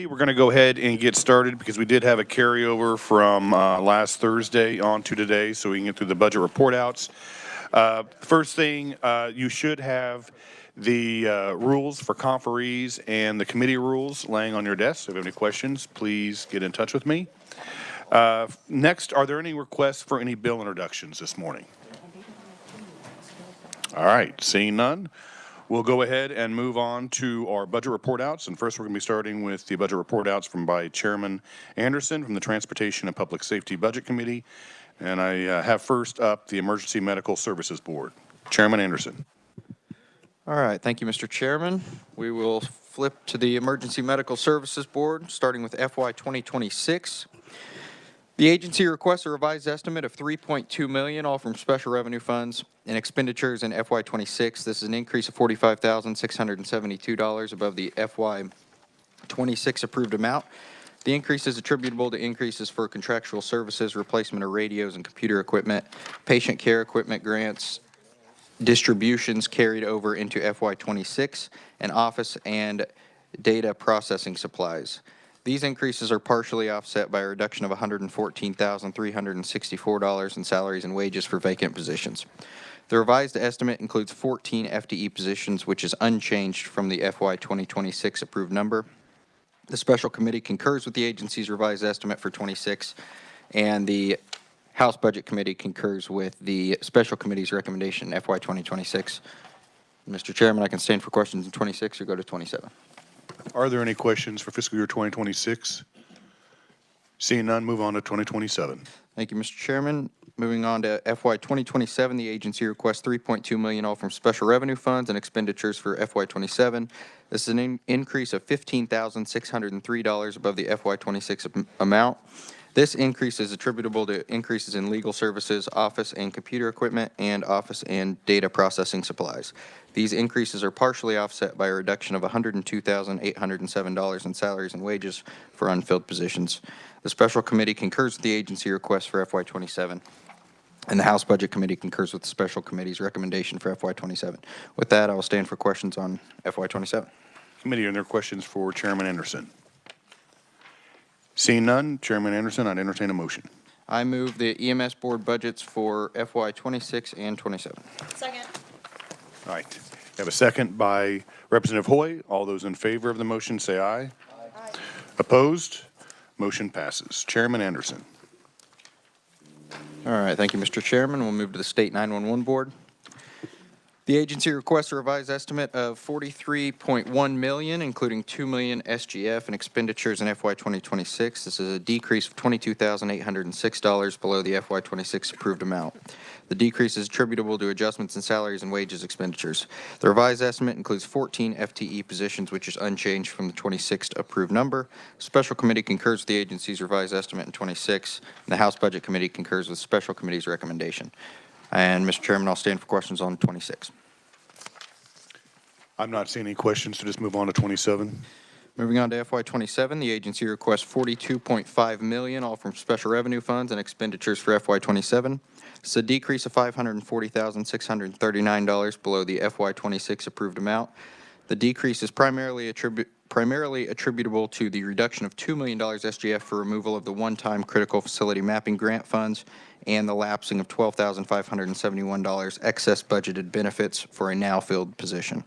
We're going to go ahead and get started because we did have a carryover from last Thursday on to today, so we can get through the budget report outs. First thing, you should have the rules for conferees and the committee rules laying on your desk. So if you have any questions, please get in touch with me. Next, are there any requests for any bill introductions this morning? All right, seeing none. We'll go ahead and move on to our budget report outs. And first, we're going to be starting with the budget report outs by Chairman Anderson from the Transportation and Public Safety Budget Committee. And I have first up the Emergency Medical Services Board. Chairman Anderson. All right, thank you, Mr. Chairman. We will flip to the Emergency Medical Services Board, starting with FY 2026. The agency requests a revised estimate of $3.2 million, all from special revenue funds and expenditures in FY 26. This is an increase of $45,672 above the FY 26 approved amount. The increase is attributable to increases for contractual services, replacement of radios and computer equipment, patient care equipment grants, distributions carried over into FY 26, and office and data processing supplies. These increases are partially offset by a reduction of $114,364 in salaries and wages for vacant positions. The revised estimate includes 14 FTE positions, which is unchanged from the FY 2026 approved number. The special committee concurs with the agency's revised estimate for 26, and the House Budget Committee concurs with the special committee's recommendation in FY 2026. Mr. Chairman, I can stand for questions in 26 or go to 27. Are there any questions for fiscal year 2026? Seeing none, move on to 2027. Thank you, Mr. Chairman. Moving on to FY 2027, the agency requests $3.2 million, all from special revenue funds and expenditures for FY 27. This is an increase of $15,603 above the FY 26 amount. This increase is attributable to increases in legal services, office and computer equipment, and office and data processing supplies. These increases are partially offset by a reduction of $102,807 in salaries and wages for unfilled positions. The special committee concurs with the agency request for FY 27, and the House Budget Committee concurs with the special committee's recommendation for FY 27. With that, I will stand for questions on FY 27. Committee, are there questions for Chairman Anderson? Seeing none, Chairman Anderson, I'd entertain a motion. I move the EMS board budgets for FY 26 and 27. Second. All right. We have a second by Representative Hoy. All those in favor of the motion say aye. Aye. Opposed? Motion passes. Chairman Anderson. All right, thank you, Mr. Chairman. We'll move to the State 911 Board. The agency requests a revised estimate of $43.1 million, including $2 million SGF and expenditures in FY 2026. This is a decrease of $22,806 below the FY 26 approved amount. The decrease is attributable to adjustments in salaries and wages expenditures. The revised estimate includes 14 FTE positions, which is unchanged from the 26th approved number. Special committee concurs with the agency's revised estimate in 26, and the House Budget Committee concurs with special committee's recommendation. And, Mr. Chairman, I'll stand for questions on 26. I'm not seeing any questions, so just move on to 27. Moving on to FY 27, the agency requests $42.5 million, all from special revenue funds and expenditures for FY 27. It's a decrease of $540,639 below the FY 26 approved amount. The decrease is primarily attributable to the reduction of $2 million SGF for removal of the one-time critical facility mapping grant funds and the lapsing of $12,571 excess budgeted benefits for a now-filled position.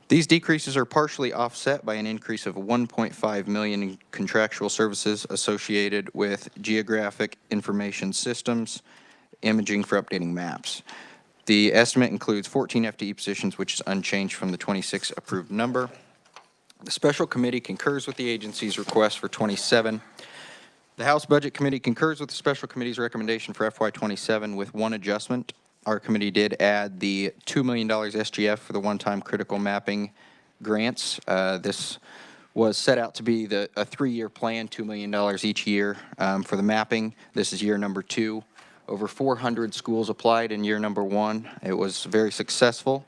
These decreases are partially offset by an increase of $1.5 million in contractual services associated with geographic information systems, imaging for updating maps. The estimate includes 14 FTE positions, which is unchanged from the 26 approved number. The special committee concurs with the agency's request for 27. The House Budget Committee concurs with the special committee's recommendation for FY 27 with one adjustment. Our committee did add the $2 million SGF for the one-time critical mapping grants. This was set out to be a 3-year plan, $2 million each year for the mapping. This is year number 2. Over 400 schools applied in year number 1. It was very successful.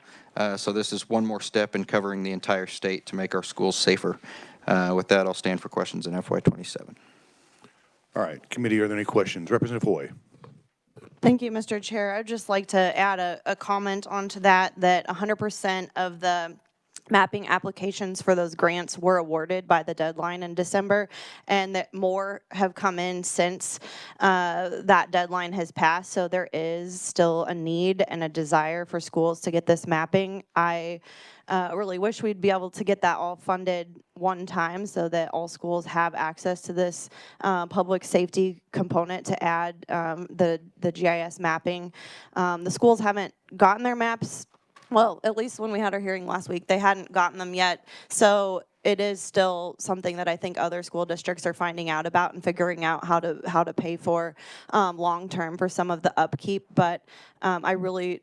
So this is one more step in covering the entire state to make our schools safer. With that, I'll stand for questions in FY 27. All right. Committee, are there any questions? Representative Hoy. Thank you, Mr. Chair. I'd just like to add a comment onto that 100% of the mapping applications for those grants were awarded by the deadline in December, and that more have come in since that deadline has passed. So there is still a need and a desire for schools to get this mapping. I really wish we'd be able to get that all funded one time so that all schools have access to this public safety component to add the GIS mapping. The schools haven't gotten their maps. Well, at least when we had our hearing last week, they hadn't gotten them yet. So it is still something that I think other school districts are finding out about and figuring out how to pay for long term for some of the upkeep. But I really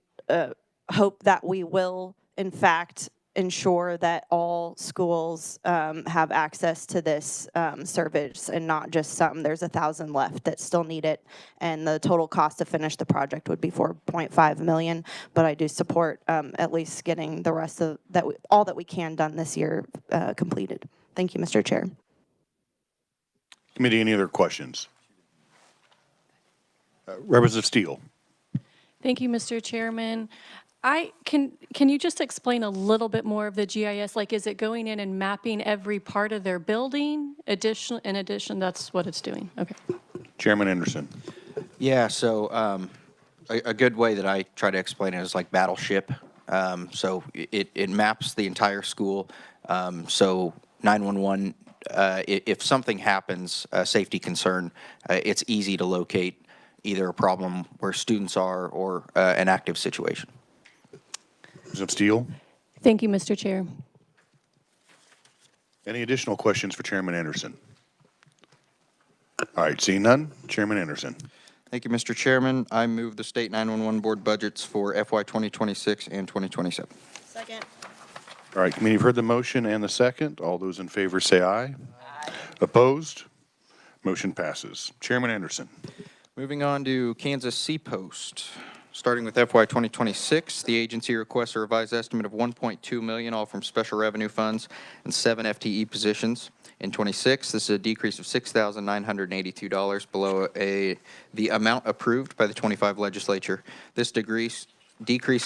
hope that we will, in fact, ensure that all schools have access to this service and not just some. There's 1,000 left that still need it, and the total cost to finish the project would be $4.5 million. But I do support at least getting the rest of that, all that we can done this year completed. Thank you, Mr. Chair. Committee, any other questions? Representative Steele. Thank you, Mr. Chairman. Can you just explain a little bit more of the GIS? Like, is it going in and mapping every part of their building? In addition, that's what it's doing. Okay. Chairman Anderson. Yeah, so a good way that I try to explain it is like Battleship. So it maps the entire school. So 911, if something happens, a safety concern, it's easy to locate either a problem where students are or an active situation. Representative Steele. Thank you, Mr. Chair. Any additional questions for Chairman Anderson? All right, seeing none, Chairman Anderson. Thank you, Mr. Chairman. I move the State 911 Board budgets for FY 2026 and 2027. Second. All right, committee, you've heard the motion and the second. All those in favor say aye. Aye. Opposed? Motion passes. Chairman Anderson. Moving on to Kansas Seapost. Starting with FY 2026, the agency requests a revised estimate of $1.2 million, all from special revenue funds and 7 FTE positions. In 26, this is a decrease of $6,982 below the amount approved by the 25 legislature. This decrease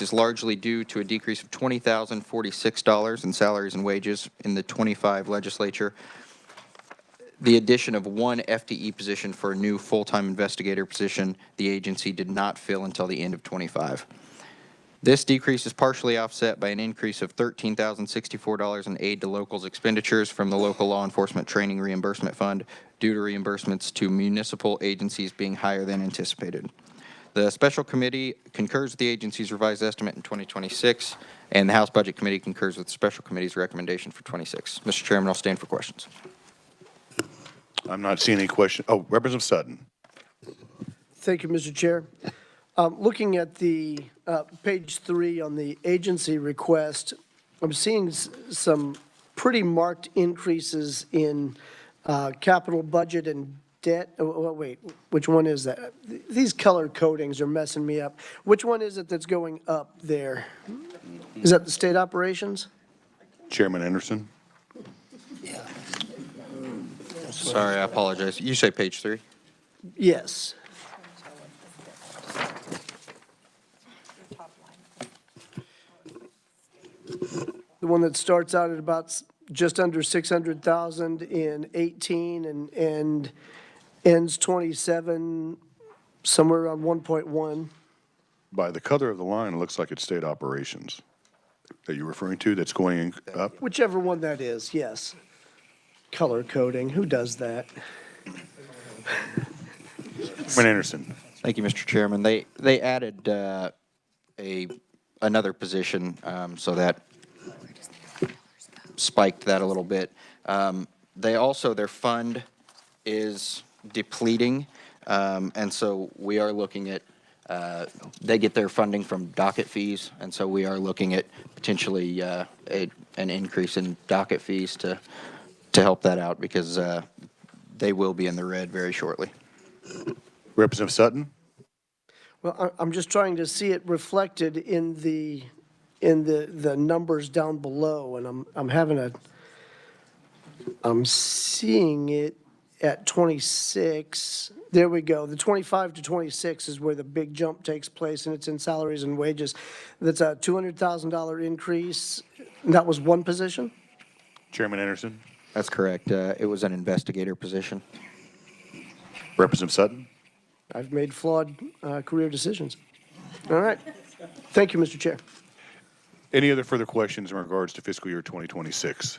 is largely due to a decrease of $20,046 in salaries and wages in the 25 legislature, the addition of 1 FTE position for a new full-time investigator position the agency did not fill until the end of 25. This decrease is partially offset by an increase of $13,064 in aid to locals expenditures from the Local Law Enforcement Training Reimbursement Fund due to reimbursements to municipal agencies being higher than anticipated. The special committee concurs with the agency's revised estimate in 2026, and the House Budget Committee concurs with the special committee's recommendation for 26. Mr. Chairman, I'll stand for questions. I'm not seeing any question. Oh, Representative Sutton. Thank you, Mr. Chair. Looking at the page 3 on the agency request, I'm seeing some pretty marked increases in capital budget and debt. Oh, wait, which one is that? These color codings are messing me up. Which one is it that's going up there? Is that the state operations? Chairman Anderson. Sorry, I apologize. You say page 3? Yes. The one that starts out at about just under 600,000 in 18 and ends 27 somewhere around 1.1. By the color of the line, it looks like it's state operations that you're referring to that's going up. Whichever one that is, yes. Color coding, who does that? Chairman Anderson. Thank you, Mr. Chairman. They added another position, so that spiked that a little bit. They also, their fund is depleting, and so we are looking at, they get their funding from docket fees, and so we are looking at potentially an increase in docket fees to help that out, because they will be in the red very shortly. Representative Sutton. Well, I'm just trying to see it reflected in the numbers down below, and I'm seeing it at 26, there we go. The 25 to 26 is where the big jump takes place, and it's in salaries and wages. That's a $200,000 increase. And that was one position? Chairman Anderson, That's correct. It was an investigator position. Representative Sutton. I've made flawed career decisions. All right. Thank you, Mr. Chair. Any other further questions in regards to fiscal year 2026?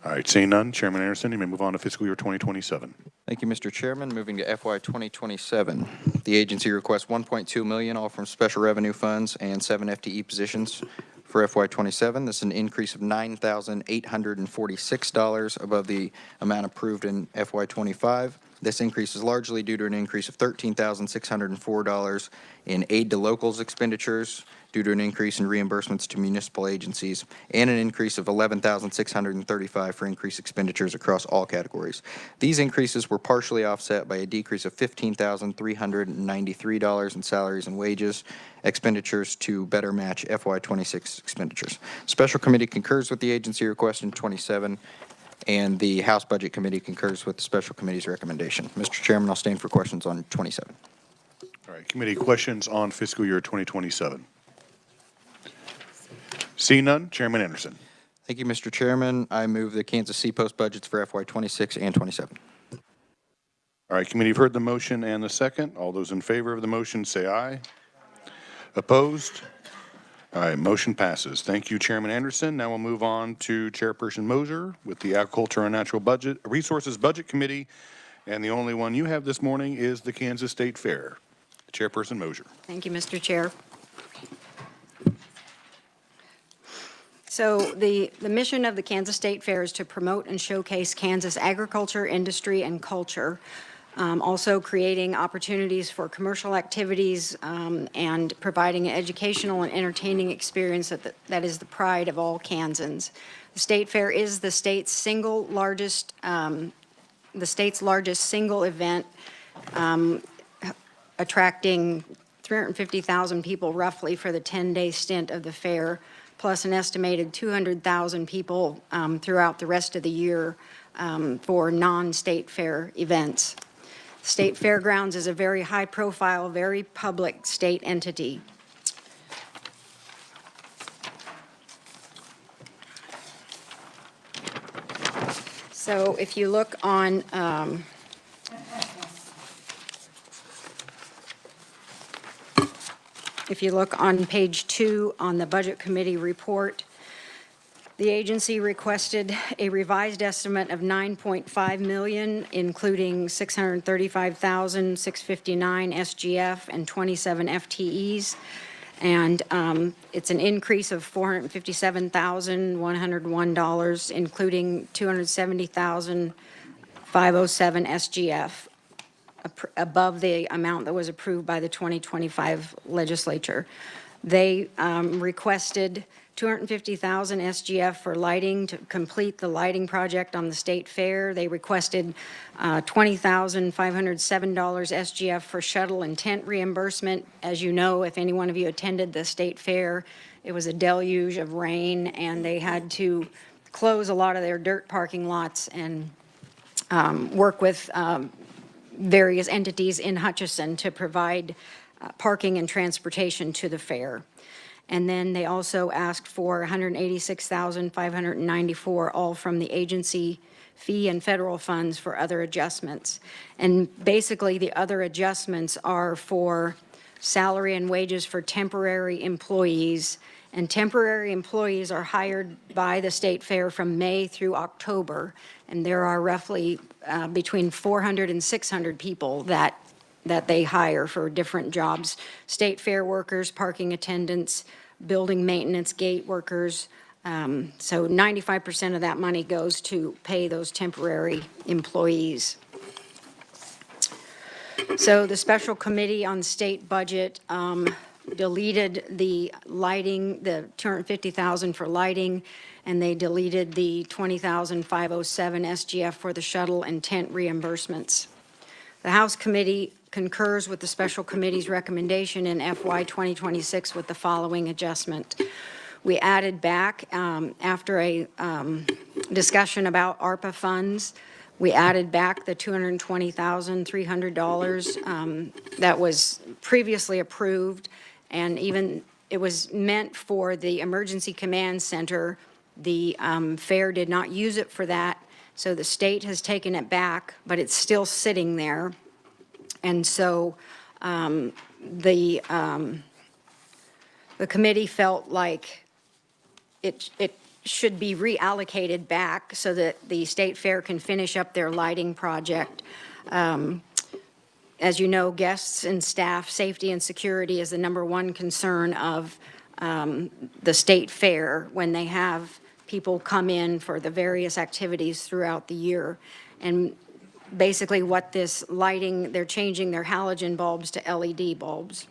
All right, seeing none, Chairman Anderson, you may move on to fiscal year 2027. Thank you, Mr. Chairman. Moving to FY 2027, the agency requests $1.2 million, all from special revenue funds, and 7 FTE positions for FY 27. This is an increase of $9,846 above the amount approved in FY 25. This increase is largely due to an increase of $13,604 in aid to locals expenditures due to an increase in reimbursements to municipal agencies, and an increase of $11,635 for increased expenditures across all categories. These increases were partially offset by a decrease of $15,393 in salaries and wages expenditures to better match FY26 expenditures. Special Committee concurs with the agency request in 27, and the House Budget Committee concurs with the Special Committee's recommendation. Mr. Chairman, I'll stand for questions on 27. All right, committee questions on fiscal year 2027. Seeing none, Chairman Anderson. Thank you, Mr. Chairman. I move the Kansas City Post budgets for FY 26 and 27. All right, committee, you've heard the motion and the second. All those in favor of the motion say aye. Opposed? All right, motion passes. Thank you, Chairman Anderson. Now we'll move on to Chairperson Moser with the Agriculture and Natural Resources Budget Committee. And the only one you have this morning is the Kansas State Fair. Chairperson Moser. Thank you, Mr. Chair. So the mission of the Kansas State Fair is to promote and showcase Kansas agriculture, industry, and culture, also creating opportunities for commercial activities and providing an educational and entertaining experience that is the pride of all Kansans. The State Fair is the state's largest single event, attracting 350,000 people roughly for the 10-day stint of the fair, plus an estimated 200,000 people throughout the rest of the year for non-state fair events. State Fairgrounds is a very high-profile, very public state entity. So if you look on page 2 on the Budget Committee report, the agency requested a revised estimate of $9.5 million, including $635,659 SGF and 27 FTEs. And it's an increase of $457,101, including $270,507 SGF, above the amount that was approved by the 2025 legislature. They requested $250,000 SGF for lighting to complete the lighting project on the State Fair. They requested $20,507 SGF for shuttle and tent reimbursement. As you know, if any one of you attended the State Fair, it was a deluge of rain, and they had to close a lot of their dirt parking lots and work with various entities in Hutchinson to provide parking and transportation to the fair. And then they also asked for $186,594, all from the agency fee and federal funds for other adjustments. And basically, the other adjustments are for salary and wages for temporary employees. And temporary employees are hired by the State Fair from May through October. And there are roughly between 400 and 600 people that they hire for different jobs: State Fair workers, parking attendants, building maintenance, gate workers. So 95% of that money goes to pay those temporary employees. So the Special Committee on State Budget deleted the lighting, the $250,000 for lighting, and they deleted the $20,507 SGF for the shuttle and tent reimbursements. The House Committee concurs with the Special Committee's recommendation in FY 2026 with the following adjustment. We added back, after a discussion about ARPA funds, We added back the $220,300 that was previously approved, and even it was meant for the Emergency Command Center. The fair did not use it for that, so the state has taken it back, but it's still sitting there. And so the committee felt like it should be reallocated back so that the state fair can finish up their lighting project. As you know, guests and staff safety and security is the #1 concern of the state fair when they have people come in for the various activities throughout the year. And basically what this lighting, they're changing their halogen bulbs to LED bulbs.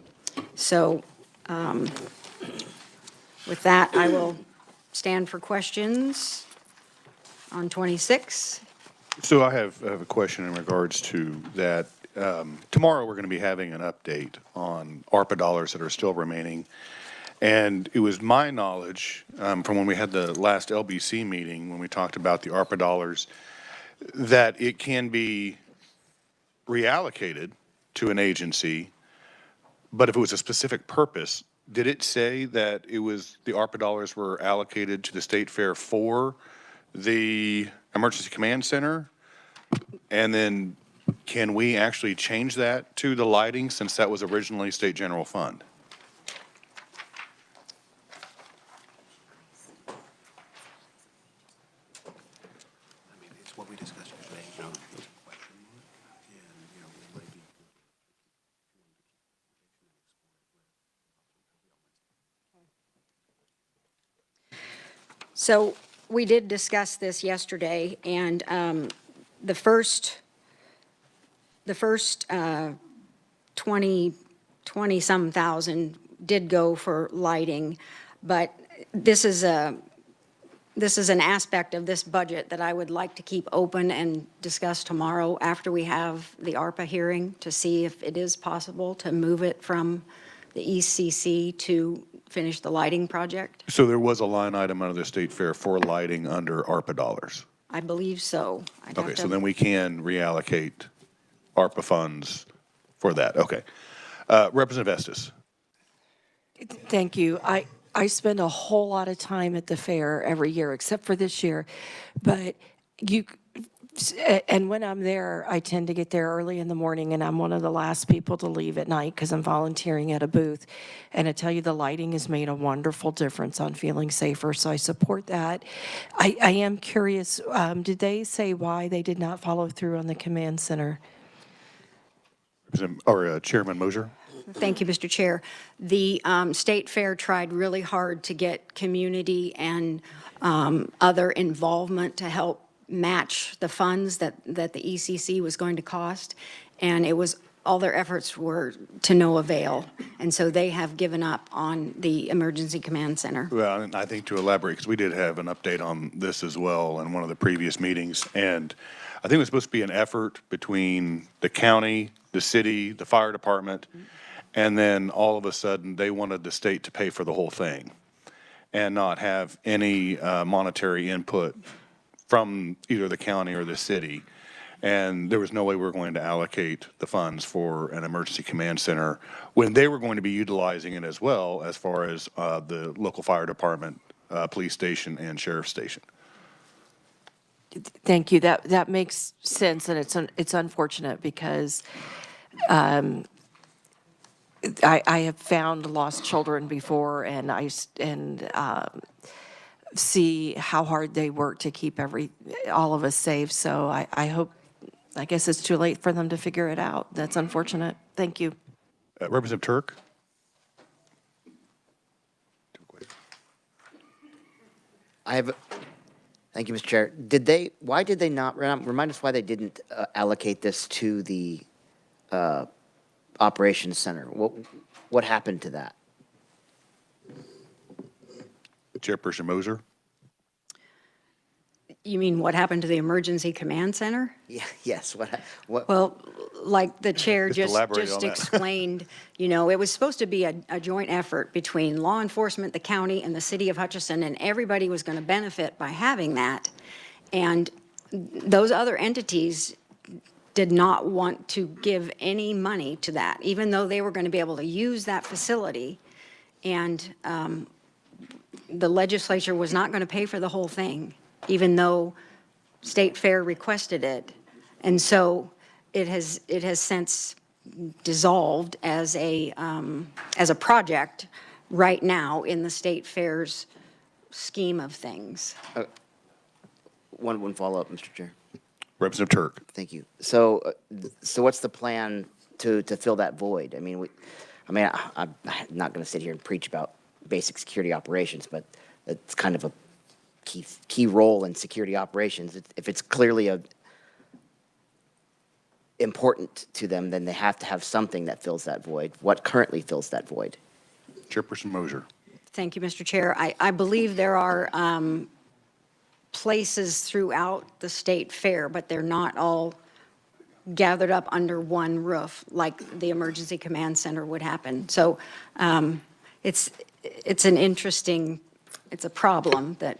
So with that, I will stand for questions on 26. So I have a question in regards to that. Tomorrow, we're going to be having an update on ARPA dollars that are still remaining. And it was my knowledge from when we had the last LBC meeting, when we talked about the ARPA dollars, that it can be reallocated to an agency, but if it was a specific purpose, did it say that it was the ARPA dollars were allocated to the state fair for the Emergency Command Center? And then can we actually change that to the lighting since that was originally state general fund? What we discussed yesterday, So we did discuss this yesterday, and the first 20-some thousand did go for lighting, but this is an aspect of this budget that I would like to keep open and discuss tomorrow after we have the ARPA hearing to see if it is possible to move it from the ECC to finish the lighting project. So there was a line item under the state fair for lighting under ARPA dollars? I believe so. Okay, so then we can reallocate ARPA funds for that. Okay. Representative Estes. Thank you. I spend a whole lot of time at the fair every year, except for this year. But and when I'm there, I tend to get there early in the morning, and I'm one of the last people to leave at night because I'm volunteering at a booth. And I tell you, the lighting has made a wonderful difference on feeling safer, so I support that. I am curious, did they say why they did not follow through on the command center? Chairman Moser. Thank you, Mr. Chair. The State Fair tried really hard to get community and other involvement to help match the funds that the ECC was going to cost, and all their efforts were to no avail, and so they have given up on the Emergency Command Center. Well, and I think to elaborate, because we did have an update on this as well in one of the previous meetings, and I think it was supposed to be an effort between the county, the city, the fire department, and then all of a sudden they wanted the state to pay for the whole thing and not have any monetary input from either the county or the city. And there was no way we were going to allocate the funds for an emergency command center when they were going to be utilizing it as well as far as the local fire department, police station, and sheriff's station. Thank you. That makes sense, and it's unfortunate because I have found lost children before, and see how hard they work to keep all of us safe. So I guess it's too late for them to figure it out. That's unfortunate. Thank you. Representative Turk. Thank you, Mr. Chair. Why did they not, remind us why they didn't allocate this to the Operations Center? What happened to that? Chairperson Moser. You mean what happened to the Emergency Command Center? Yeah, yes. What? Well, like the chair Just elaborate on just that. explained, it was supposed to be a joint effort between law enforcement, the county, and the city of Hutchinson, and everybody was going to benefit by having that. And those other entities did not want to give any money to that, even though they were going to be able to use that facility. And the legislature was not going to pay for the whole thing, even though State Fair requested it. And so it has since dissolved as a project right now in the State Fair's scheme of things. One follow-up, Mr. Chair. Representative Turk. Thank you. So what's the plan to fill that void? I mean, I'm not going to sit here and preach about basic security operations, but it's kind of a key role in security operations. If it's clearly important to them, then they have to have something that fills that void. What currently fills that void? Chairperson Mosier. Thank you, Mr. Chair. I believe there are places throughout the State Fair, but they're not all gathered up under one roof like the Emergency Command Center would happen. So it's a problem that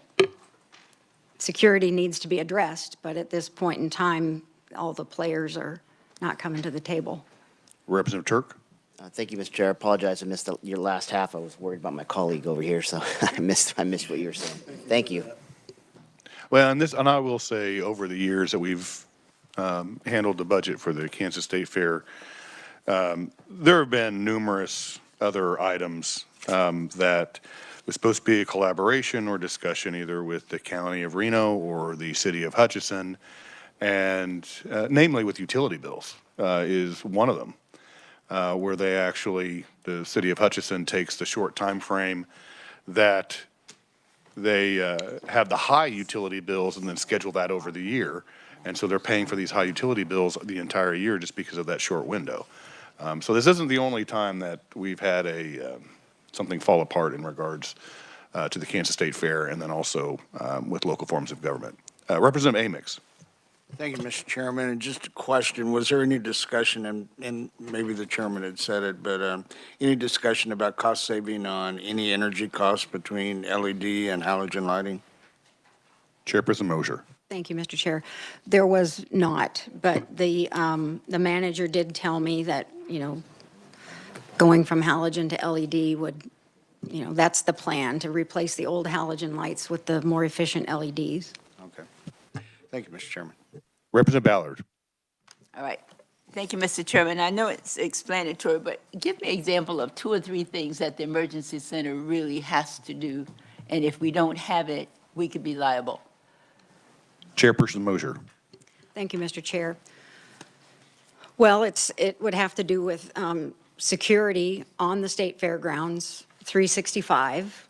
security needs to be addressed, but at this point in time, all the players are not coming to the table. Representative Turk. Thank you, Mr. Chair. I apologize. I missed your last half. I was worried about my colleague over here, so I missed what you were saying. Thank you. Well, and I will say, over the years that we've handled the budget for the Kansas State Fair, there have been numerous other items that was supposed to be a collaboration or discussion either with the County of Reno or the City of Hutchinson, and namely with utility bills is one of them, where the City of Hutchinson takes the short time frame that they have the high utility bills and then schedule that over the year. And so they're paying for these high utility bills the entire year just because of that short window. So this isn't the only time that we've had something fall apart in regards to the Kansas State Fair and then also with local forms of government. Representative Amix. Thank you, Mr. Chairman. And just a question, was there any discussion, and maybe the chairman had said it, but any discussion about cost saving on any energy costs between LED and halogen lighting? Chairperson Mosier. Thank you, Mr. Chair. There was not, but the manager did tell me that, going from halogen to LED would, that's the plan, to replace the old halogen lights with the more efficient LEDs. Okay. Thank you, Mr. Chairman. Representative Ballard. All right. Thank you, Mr. Chairman. I know it's explanatory, but give me an example of 2 or 3 things that the Emergency Center really has to do, and if we don't have it, we could be liable. Chairperson Mosier. Thank you, Mr. Chair. Well, it would have to do with security on the state fairgrounds, 365,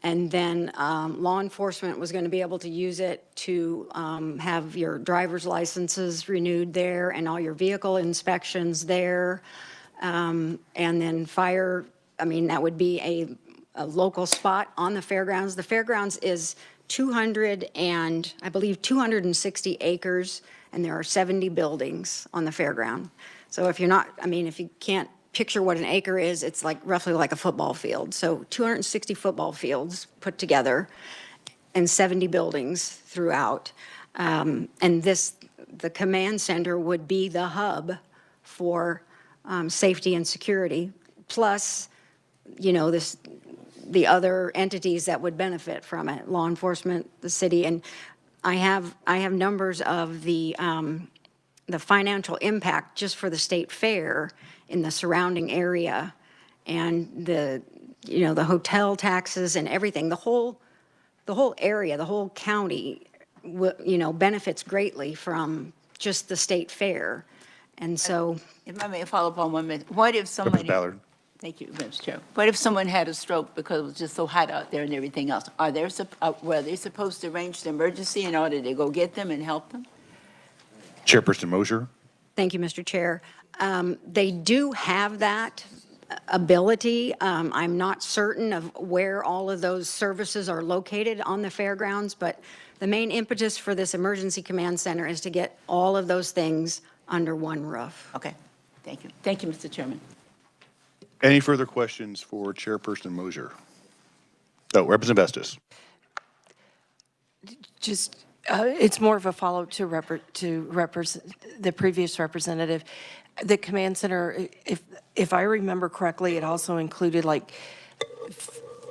and then law enforcement was going to be able to use it to have your driver's licenses renewed there and all your vehicle inspections there, and then fire. I mean, that would be a local spot on the fairgrounds. The fairgrounds is 260 acres, and there are 70 buildings on the fairground. So if you can't picture what an acre is, it's like roughly like a football field. So 260 football fields put together and 70 buildings throughout. And the command center would be the hub for safety and security, plus, the other entities that would benefit from it, law enforcement, the city. And I have numbers of the financial impact just for the state fair in the surrounding area, and the hotel taxes and everything. The whole area, the whole county, benefits greatly from just the state fair. And so, If I may follow up on 1 minute, what if somebody? Representative Ballard. Thank you, Mr. Chair. What if someone had a stroke because it was just so hot out there and everything else? Were they supposed to arrange the emergency in order to go get them and help them? Chairperson Mosier. thank you, Mr. Chair. They do have that ability. I'm not certain of where all of those services are located on the fairgrounds, but the main impetus for this emergency command center is to get all of those things under one roof. Okay, thank you. Thank you, Mr. Chairman. Any further questions for Chairperson Mosier? Oh, Representative Estes. Just It's more of a follow-up to the previous representative. The command center, if I remember correctly, it also included like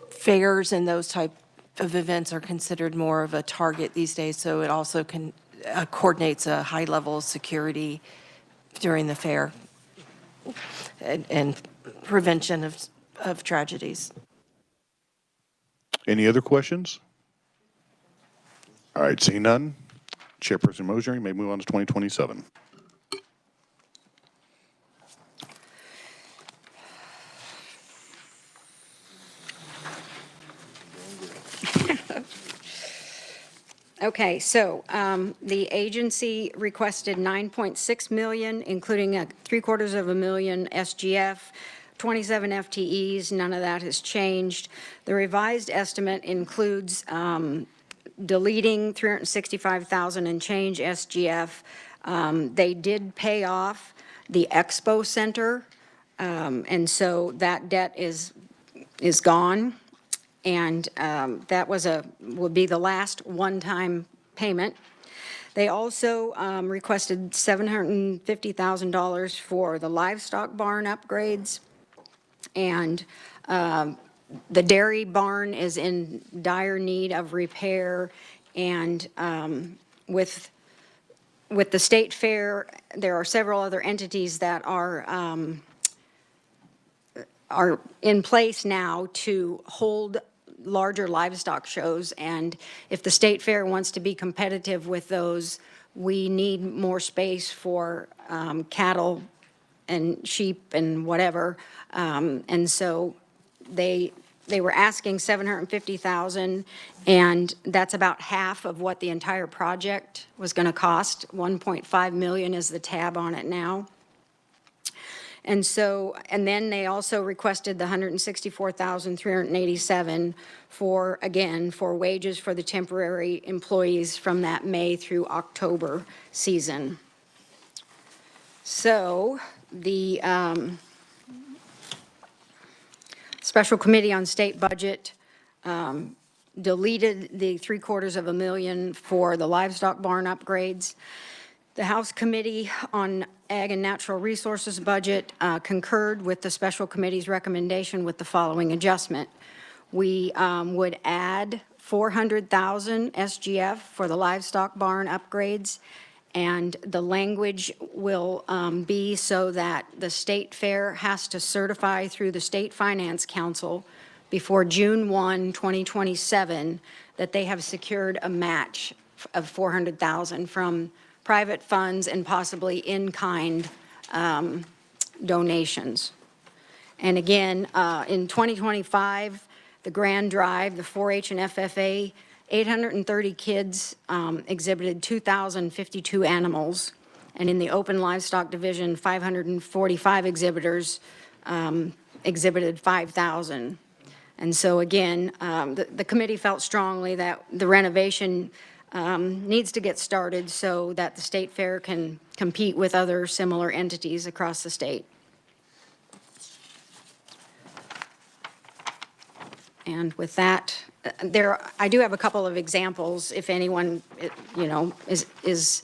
fairs and those type of events are considered more of a target these days. So it also coordinates a high level of security during the fair and prevention of tragedies. Any other questions? All right, seeing none, Chairperson Mosher, you may move on to 2027. Okay, so the agency requested 9.6 million, including a $750,000 SGF, 27 FTEs. None of that has changed. The revised estimate includes deleting 365,000 and change SGF. They did pay off the Expo Center, and so that debt is gone. And that would be the last one-time payment. They also requested $750,000 for the livestock barn upgrades. And the dairy barn is in dire need of repair. And with the state fair, there are several other entities that are in place now to hold larger livestock shows, and if the state fair wants to be competitive with those, we need more space for cattle and sheep and whatever, and so they were asking $750,000, and that's about half of what the entire project was going to cost. 1.5 million is the tab on it now. And so, and then they also requested the $164,387 for, again, for wages for the temporary employees from that May through October season. So the Special Committee on State Budget deleted the $750,000 for the livestock barn upgrades. The House Committee on Ag and Natural Resources budget concurred with the Special Committee's recommendation with the following adjustment. We would add 400,000 SGF for the livestock barn upgrades, and the language will be so that the state fair has to certify through the State Finance Council before June 1, 2027, that they have secured a match of 400,000 from private funds and possibly in-kind donations. And again, in 2025, the Grand Drive, the 4-H and FFA, 830 kids exhibited 2,052 animals. And in the open livestock division, 545 exhibitors exhibited 5,000. And so again, the committee felt strongly that the renovation needs to get started so that the state fair can compete with other similar entities across the state. And with that, I do have a couple of examples if anyone, is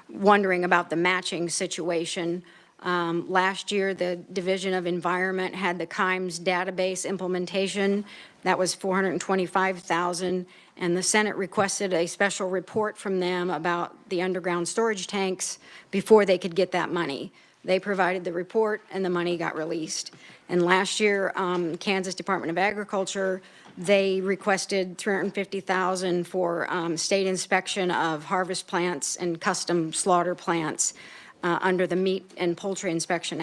wondering about the matching situation. Last year, the Division of Environment had the KIMES database implementation. That was $425,000, and the Senate requested a special report from them about the underground storage tanks before they could get that money. They provided the report, and the money got released. And last year, Kansas Department of Agriculture, they requested $350,000 for state inspection of harvest plants and custom slaughter plants under the Meat and Poultry Inspection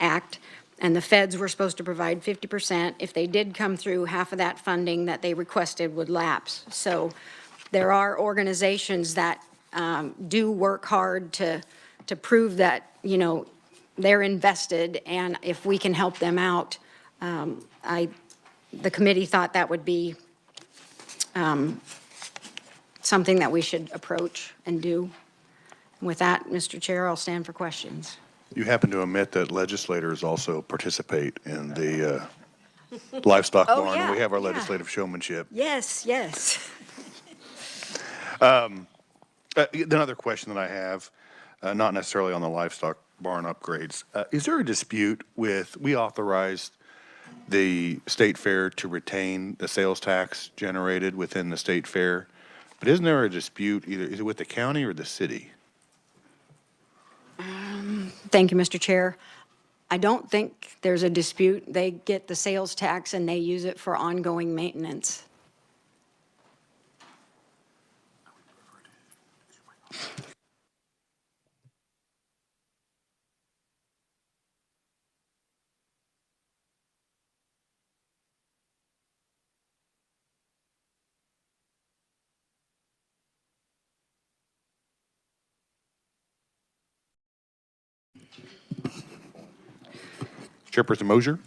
Act. And the feds were supposed to provide 50%. If they did come through, half of that funding that they requested would lapse. So there are organizations that do work hard to prove that, they're invested, and if we can help them out, the committee thought that would be something that we should approach and do. With that, Mr. Chair, I'll stand for questions. You happen to omit that legislators also participate in the livestock Oh, barn. yeah, We have our yeah. legislative showmanship. Yes, yes. Another question that I have, not necessarily on the livestock barn upgrades. Is there a dispute with, we authorized the state fair to retain the sales tax generated within the state fair, but isn't there a dispute either, is it with the county or the city? Thank you, Mr. Chair. I don't think there's a dispute. They get the sales tax and they use it for ongoing maintenance. Chairperson Mosier?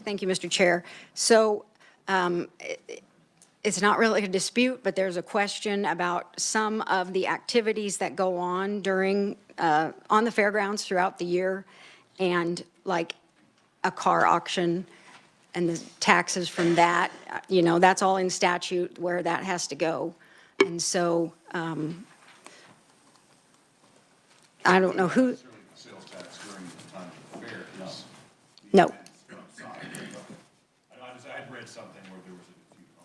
Thank you, Mr. Chair. So it's not really a dispute, but there's a question about some of the activities that go on during, on the fairgrounds throughout the year, and like a car auction and the taxes from that, you know, that's all in statute where that has to go. And so I don't know who. No. I had read something where there was a dispute on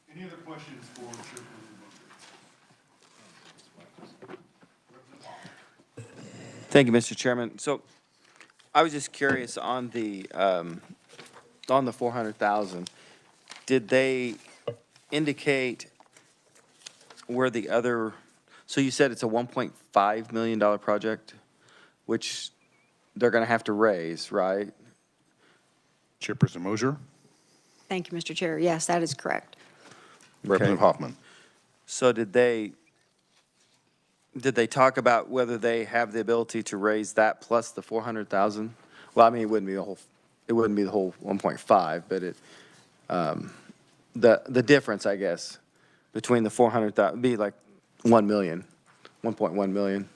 that. Any other questions for Chairperson? Thank you, Mr. Chairman. So I was just curious on the 400,000, did they indicate where the other, so you said it's a $1.5 million project, which they're going to have to raise, right? Chairperson Mosier? Thank you, Mr. Chair. Yes, that is correct. Representative Hoffman? So did they talk about whether they have the ability to raise that plus the 400,000? Well, I mean, it wouldn't be the whole 1.5, but the difference, I guess, between the 400,000 would be like 1 million, 1.1 million.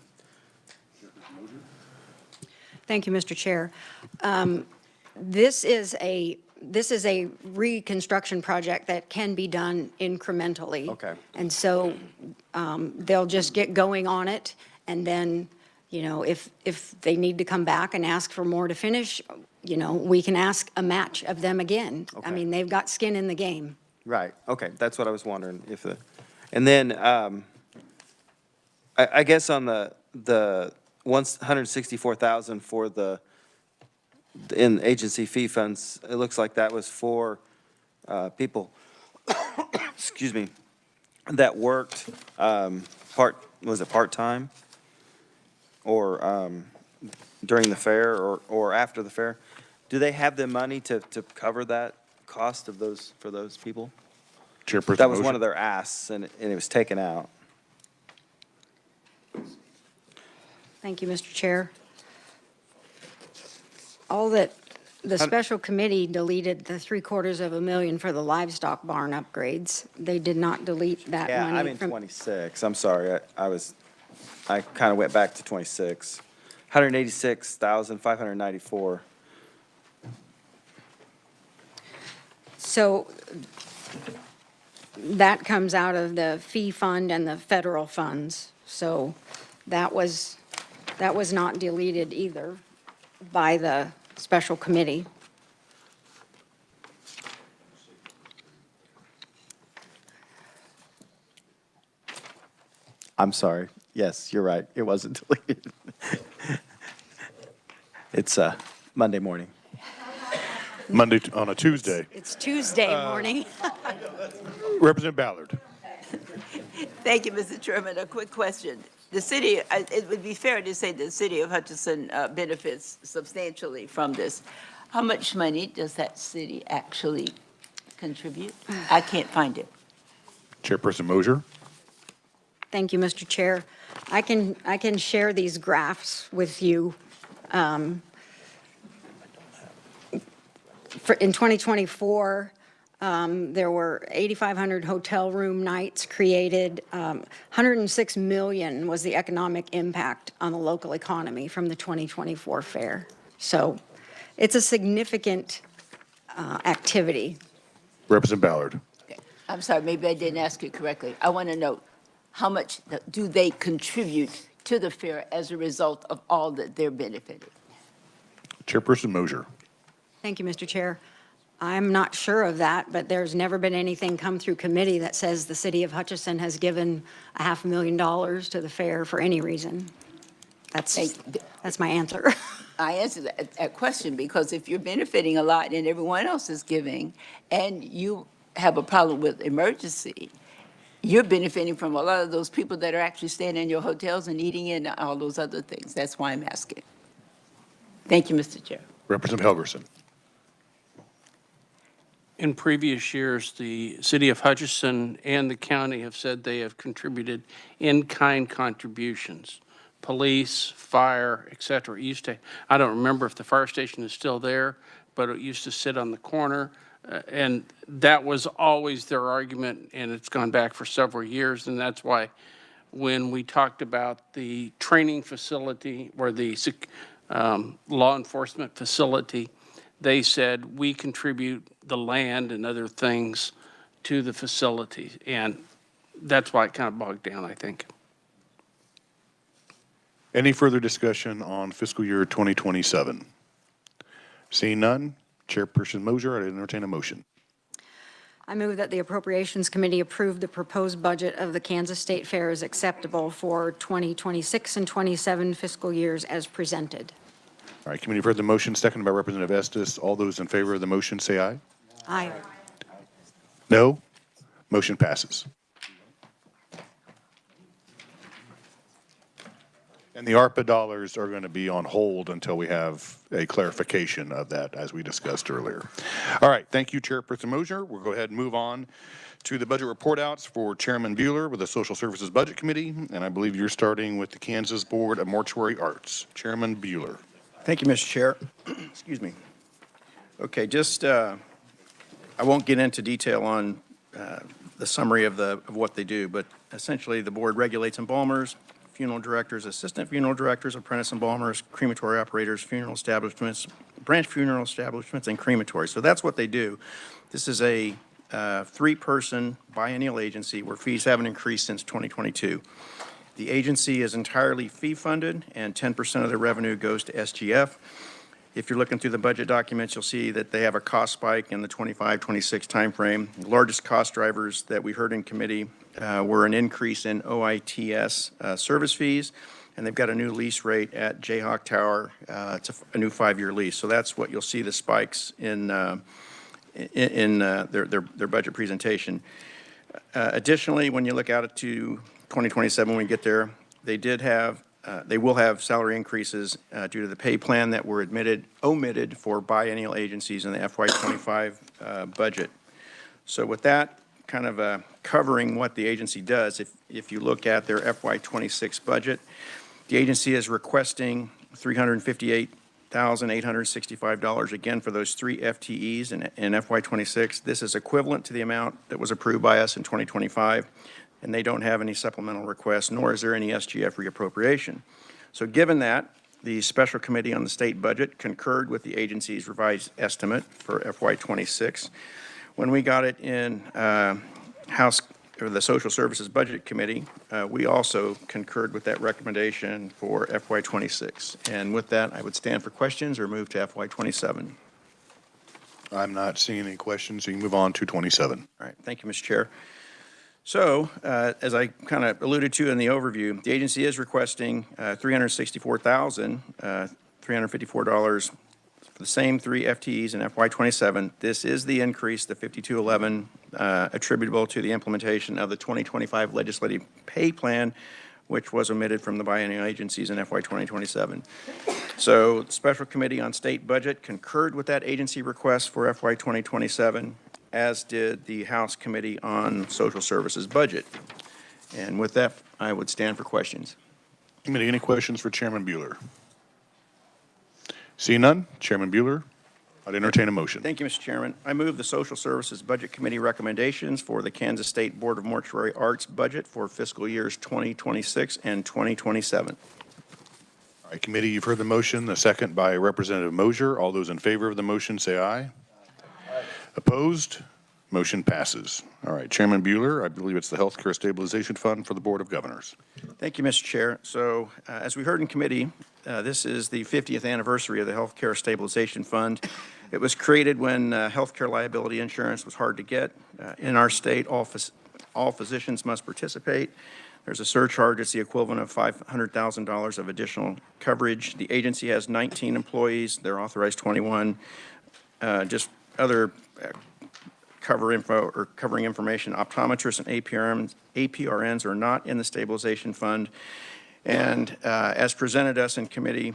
Thank you, Mr. Chair. This is a reconstruction project that can be done incrementally. Okay. And so they'll just get going on it, and then, you know, if they need to come back and ask for more to finish, you know, we can ask a match of them again. I Okay. mean, they've got skin in the game. Right, okay, that's what I was wondering if and then, I guess on the 164,000 for in agency fee funds, it looks like that was for, people, excuse me, that worked, was it part-time? Or, during the fair or after the fair? Do they have the money to cover that cost of for those people? Chairperson That was Mosier? one of their asks, and it was taken out. Thank you, Mr. Chair. All that, the special committee deleted the $750,000 for the livestock barn upgrades. They did not delete that Yeah, money. I'm in from 26, I'm sorry, I kind of went back to 26. 186,594. So that comes out of the fee fund and the federal funds. So that was not deleted either by the special committee. I'm sorry, yes, you're right, it wasn't deleted. It's Monday morning. Monday on a Tuesday. It's Tuesday morning. Representative Ballard? Thank you, Mr. Chairman. A quick question. The city, it would be fair to say the city of Hutchinson benefits substantially from this. How much money does that city actually contribute? I can't find it. Chairperson Mosier? Thank you, Mr. Chair. I can share these graphs with you. In 2024, there were 8,500 hotel room nights created. 106 million was the economic impact on the local economy from the 2024 fair. So it's a significant activity. Representative Ballard. Okay. I'm sorry, maybe I didn't ask you correctly. I want to know, how much do they contribute to the fair as a result of all that they're benefiting? Chairperson Mosier. Thank you, Mr. Chair. I'm not sure of that, but there's never been anything come through committee that says the city of Hutchinson has given $500,000 to the fair for any reason. That's my answer. I answered that question because if you're benefiting a lot and everyone else is giving, and you have a problem with emergency, you're benefiting from a lot of those people that are actually staying in your hotels and eating and all those other things. That's why I'm asking. Thank you, Mr. Chair. Representative Helgerson. In previous years, the city of Hutchinson and the county have said they have contributed in-kind contributions, police, fire, et cetera. It used to, I don't remember if the fire station is still there, but it used to sit on the corner. And that was always their argument, and it's gone back for several years. And that's why when we talked about the training facility or the law enforcement facility, they said we contribute the land and other things to the facility. And that's why it kind of bogged down, I think. Any further discussion on fiscal year 2027? Seeing none, Chairperson Mosier, I'd entertain a motion. I move that the Appropriations Committee approve the proposed budget of the Kansas State Fair as acceptable for 2026 and 27 fiscal years as presented. All right, committee, you've heard the motion, seconded by Representative Estes. All those in favor of the motion say aye. Aye. No? Motion passes. And the ARPA dollars are going to be on hold until we have a clarification of that, as we discussed earlier. All right, thank you, Chairperson Mosier. We'll go ahead and move on to the budget report outs for Chairman Bueller with the Social Services Budget Committee. And I believe you're starting with the Kansas Board of Mortuary Arts. Chairman Bueller. Thank you, Mr. Chair. Excuse me. Okay, I won't get into detail on the summary of what they do, but essentially the board regulates embalmers, funeral directors, assistant funeral directors, apprentice embalmers, crematory operators, funeral establishments, branch funeral establishments, and crematory. So that's what they do. This is a three-person biennial agency where fees haven't increased since 2022. The agency is entirely fee-funded, and 10% of their revenue goes to SGF. If you're looking through the budget documents, you'll see that they have a cost spike in the 25-26 timeframe. The largest cost drivers that we heard in committee were an increase in OITS service fees, and they've got a new lease rate at Jayhawk Tower. It's a new 5-year lease. So that's what you'll see the spikes in their budget presentation. Additionally, when you look out to 2027, when we get there, they will have salary increases due to the pay plan that were omitted for biennial agencies in the FY25 budget. So with that kind of covering what the agency does, if you look at their FY26 budget, the agency is requesting $358,865 again for those 3 FTEs in FY26. This is equivalent to the amount that was approved by us in 2025. And they don't have any supplemental requests, nor is there any SGF reappropriation. So given that, the Special Committee on the State Budget concurred with the agency's revised estimate for FY26. When we got it in the Social Services Budget Committee, we also concurred with that recommendation for FY26. And with that, I would stand for questions or move to FY27. I'm not seeing any questions, so you can move on to 27. All right, thank you, Mr. Chair. So, as I kind of alluded to in the overview, the agency is requesting $364,354 for the same 3 FTEs in FY27. This is the increase, the 5211, attributable to the implementation of the 2025 legislative pay plan, which was omitted from the biennial agencies in FY 2027. So, the Special Committee on State Budget concurred with that agency request for FY 2027. As did the House Committee on Social Services Budget. And with that, I would stand for questions. Committee, any questions for Chairman Bueller? Seeing none, Chairman Bueller, I'd entertain a motion. Thank you, Mr. Chairman. I move the Social Services Budget Committee recommendations for the Kansas State Board of Mortuary Arts budget for fiscal years 2026 and 2027. All right, committee, you've heard the motion, the second by Representative Mosier. All those in favor of the motion say aye. Opposed? Motion passes. All right, Chairman Bueller, I believe it's the Healthcare Stabilization Fund for the Board of Governors. Thank you, Mr. Chair. So as we heard in committee, this is the 50th anniversary of the Healthcare Stabilization Fund. It was created when healthcare liability insurance was hard to get. In our state, all physicians must participate. There's a surcharge. It's the equivalent of $500,000 of additional coverage. The agency has 19 employees. They're authorized 21. Just other covering information. Optometrists and APRNs are not in the stabilization fund. And as presented us in committee,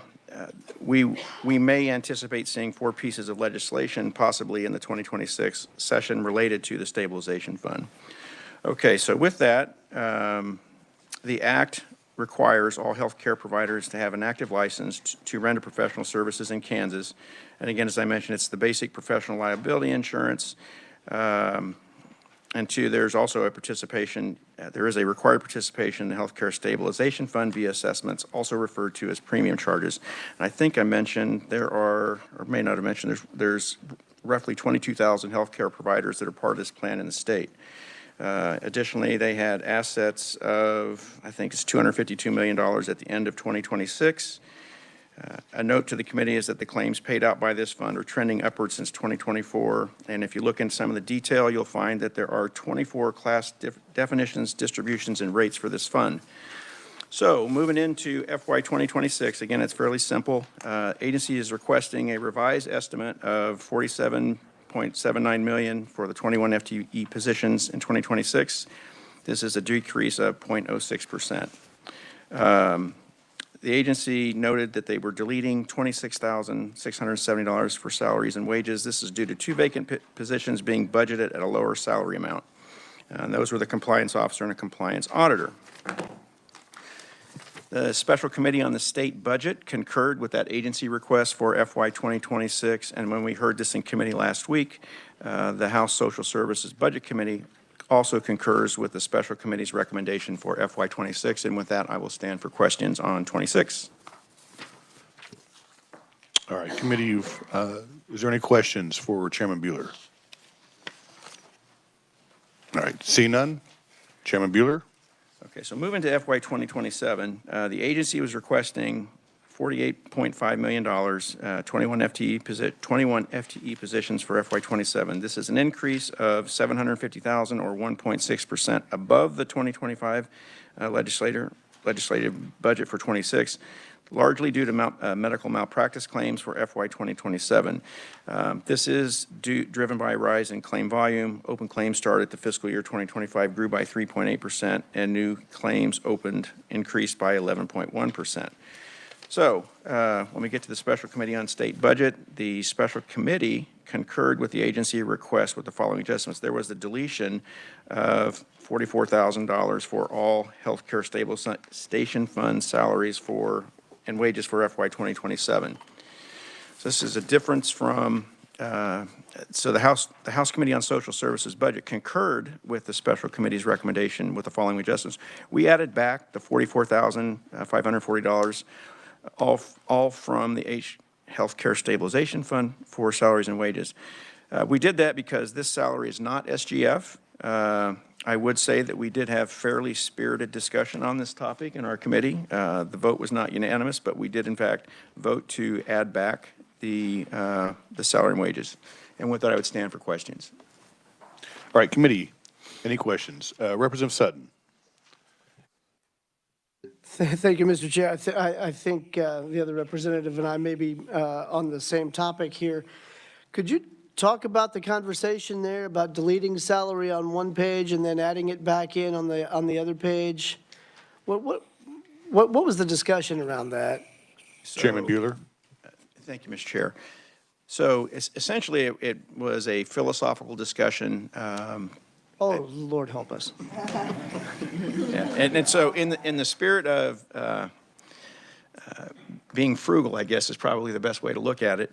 we may anticipate seeing 4 pieces of legislation possibly in the 2026 session related to the stabilization fund. Okay, so with that, the Act requires all healthcare providers to have an active license to render professional services in Kansas. And again, as I mentioned, it's the basic professional liability insurance. And 2, there's also a participation, there is a required participation in the Healthcare Stabilization Fund via assessments, also referred to as premium charges. And I think I mentioned there are, or may not have mentioned, there's roughly 22,000 healthcare providers that are part of this plan in the state. Additionally, they had assets of, I think it's $252 million at the end of 2026. A note to the committee is that the claims paid out by this fund are trending upward since 2024. And if you look into some of the detail, you'll find that there are 24 class definitions, distributions, and rates for this fund. So moving into FY 2026, again, it's fairly simple. Agency is requesting a revised estimate of $47.79 million for the 21 FTE positions in 2026. This is a decrease of 0.06%. The agency noted that they were deleting $26,670 for salaries and wages. This is due to 2 vacant positions being budgeted at a lower salary amount. And those were the compliance officer and a compliance auditor. The Special Committee on the State Budget concurred with that agency request for FY 2026. And when we heard this in committee last week, the House Social Services Budget Committee also concurs with the Special Committee's recommendation for FY 26. And with that, I will stand for questions on 26. All right, committee, is there any questions for Chairman Bueller? All right, see none. Chairman Bueller? Okay, so moving to FY 2027, the agency was requesting $48.5 million, 21 FTE positions for FY 27. This is an increase of $750,000 or 1.6% above the 2025 legislative budget for 26, largely due to medical malpractice claims for FY 2027. This is driven by a rise in claim volume. Open claims started the fiscal year 2025 grew by 3.8%, and new claims opened increased by 11.1%. So when we get to the Special Committee on State Budget, the Special Committee concurred with the agency request with the following adjustments. There was the deletion of $44,000 for all healthcare stabilization fund salaries and wages for FY 2027. So this is a difference from, so the House Committee on Social Services Budget concurred with the Special Committee's recommendation with the following adjustments. We added back the $44,540 all from the Healthcare Stabilization Fund for salaries and wages. We did that because this salary is not SGF. I would say that we did have fairly spirited discussion on this topic in our committee. The vote was not unanimous, but we did in fact vote to add back the salary and wages. And with that, I would stand for questions. All right, committee, any questions? Representative Sutton. Thank you, Mr. Chair. I think the other representative and I may be on the same topic here. Could you talk about the conversation there about deleting salary on one page and then adding it back in on the other page? What was the discussion around that? Chairman Bueller. Thank you, Mr. Chair. So essentially, it was a philosophical discussion. Oh, Lord help us. Yeah. And so in the spirit of being frugal, I guess is probably the best way to look at it.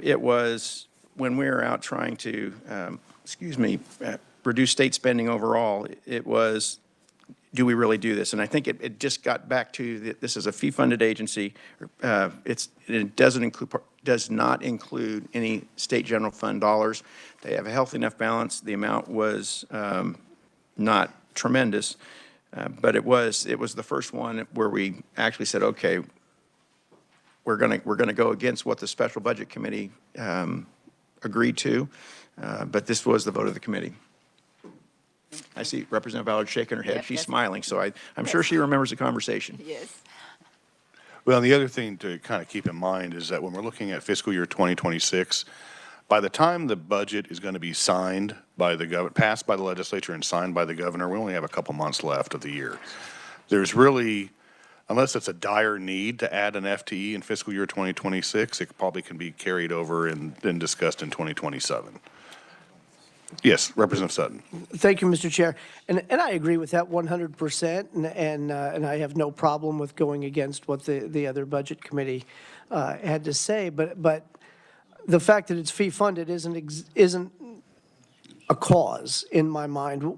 It was when we were out trying to, reduce state spending overall, it was do we really do this? And I think it just got back to this is a fee-funded agency. It does not include any state general fund dollars. They have a healthy enough balance. The amount was not tremendous, but it was the first one where we actually said, okay, we're gonna go against what the special budget committee agreed to, but this was the vote of the committee. I see Representative Ballard shaking her head. Yep, She's that's- smiling, so I'm sure she remembers the conversation. Yes. Well, the other thing to kind of keep in mind is that when we're looking at fiscal year 2026, by the time the budget is going to be signed by the governor, passed by the legislature and signed by the governor, we only have a couple months left of the year. There's really, unless it's a dire need to add an FTE in fiscal year 2026, it probably can be carried over and then discussed in 2027. Yes, Representative Sutton. Thank you, Mr. Chair. And I agree with that 100%, and I have no problem with going against what the other budget committee had to say. But the fact that it's fee-funded isn't a cause in my mind.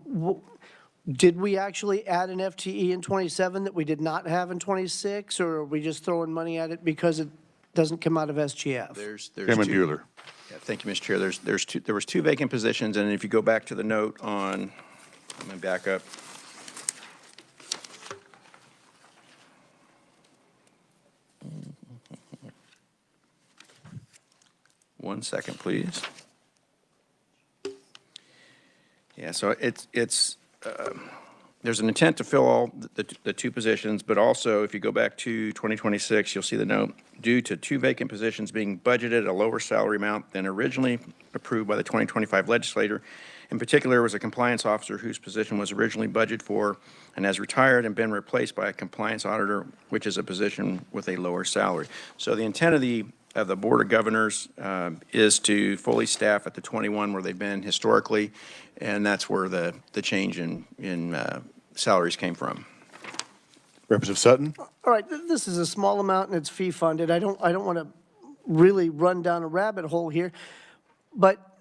Did we actually add an FTE in 27 that we did not have in 26, or are we just throwing money at it because it doesn't come out of SGF? There's Chairman two. Bueller. Yeah, thank you, Mr. Chair. There was two vacant positions, and if you go back to the note on, let me back up. One second, please. Yeah, so there's an intent to fill all the two positions, but also if you go back to 2026, you'll see the note, due to two vacant positions being budgeted at a lower salary amount than originally approved by the 2025 legislature. In particular, was a compliance officer whose position was originally budgeted for and has retired and been replaced by a compliance auditor, which is a position with a lower salary. So the intent of the Board of Governors is to fully staff at the 21 where they've been historically, and that's where the change in salaries came from. Representative Sutton. All right, this is a small amount and it's fee-funded. I don't want to really run down a rabbit hole here, but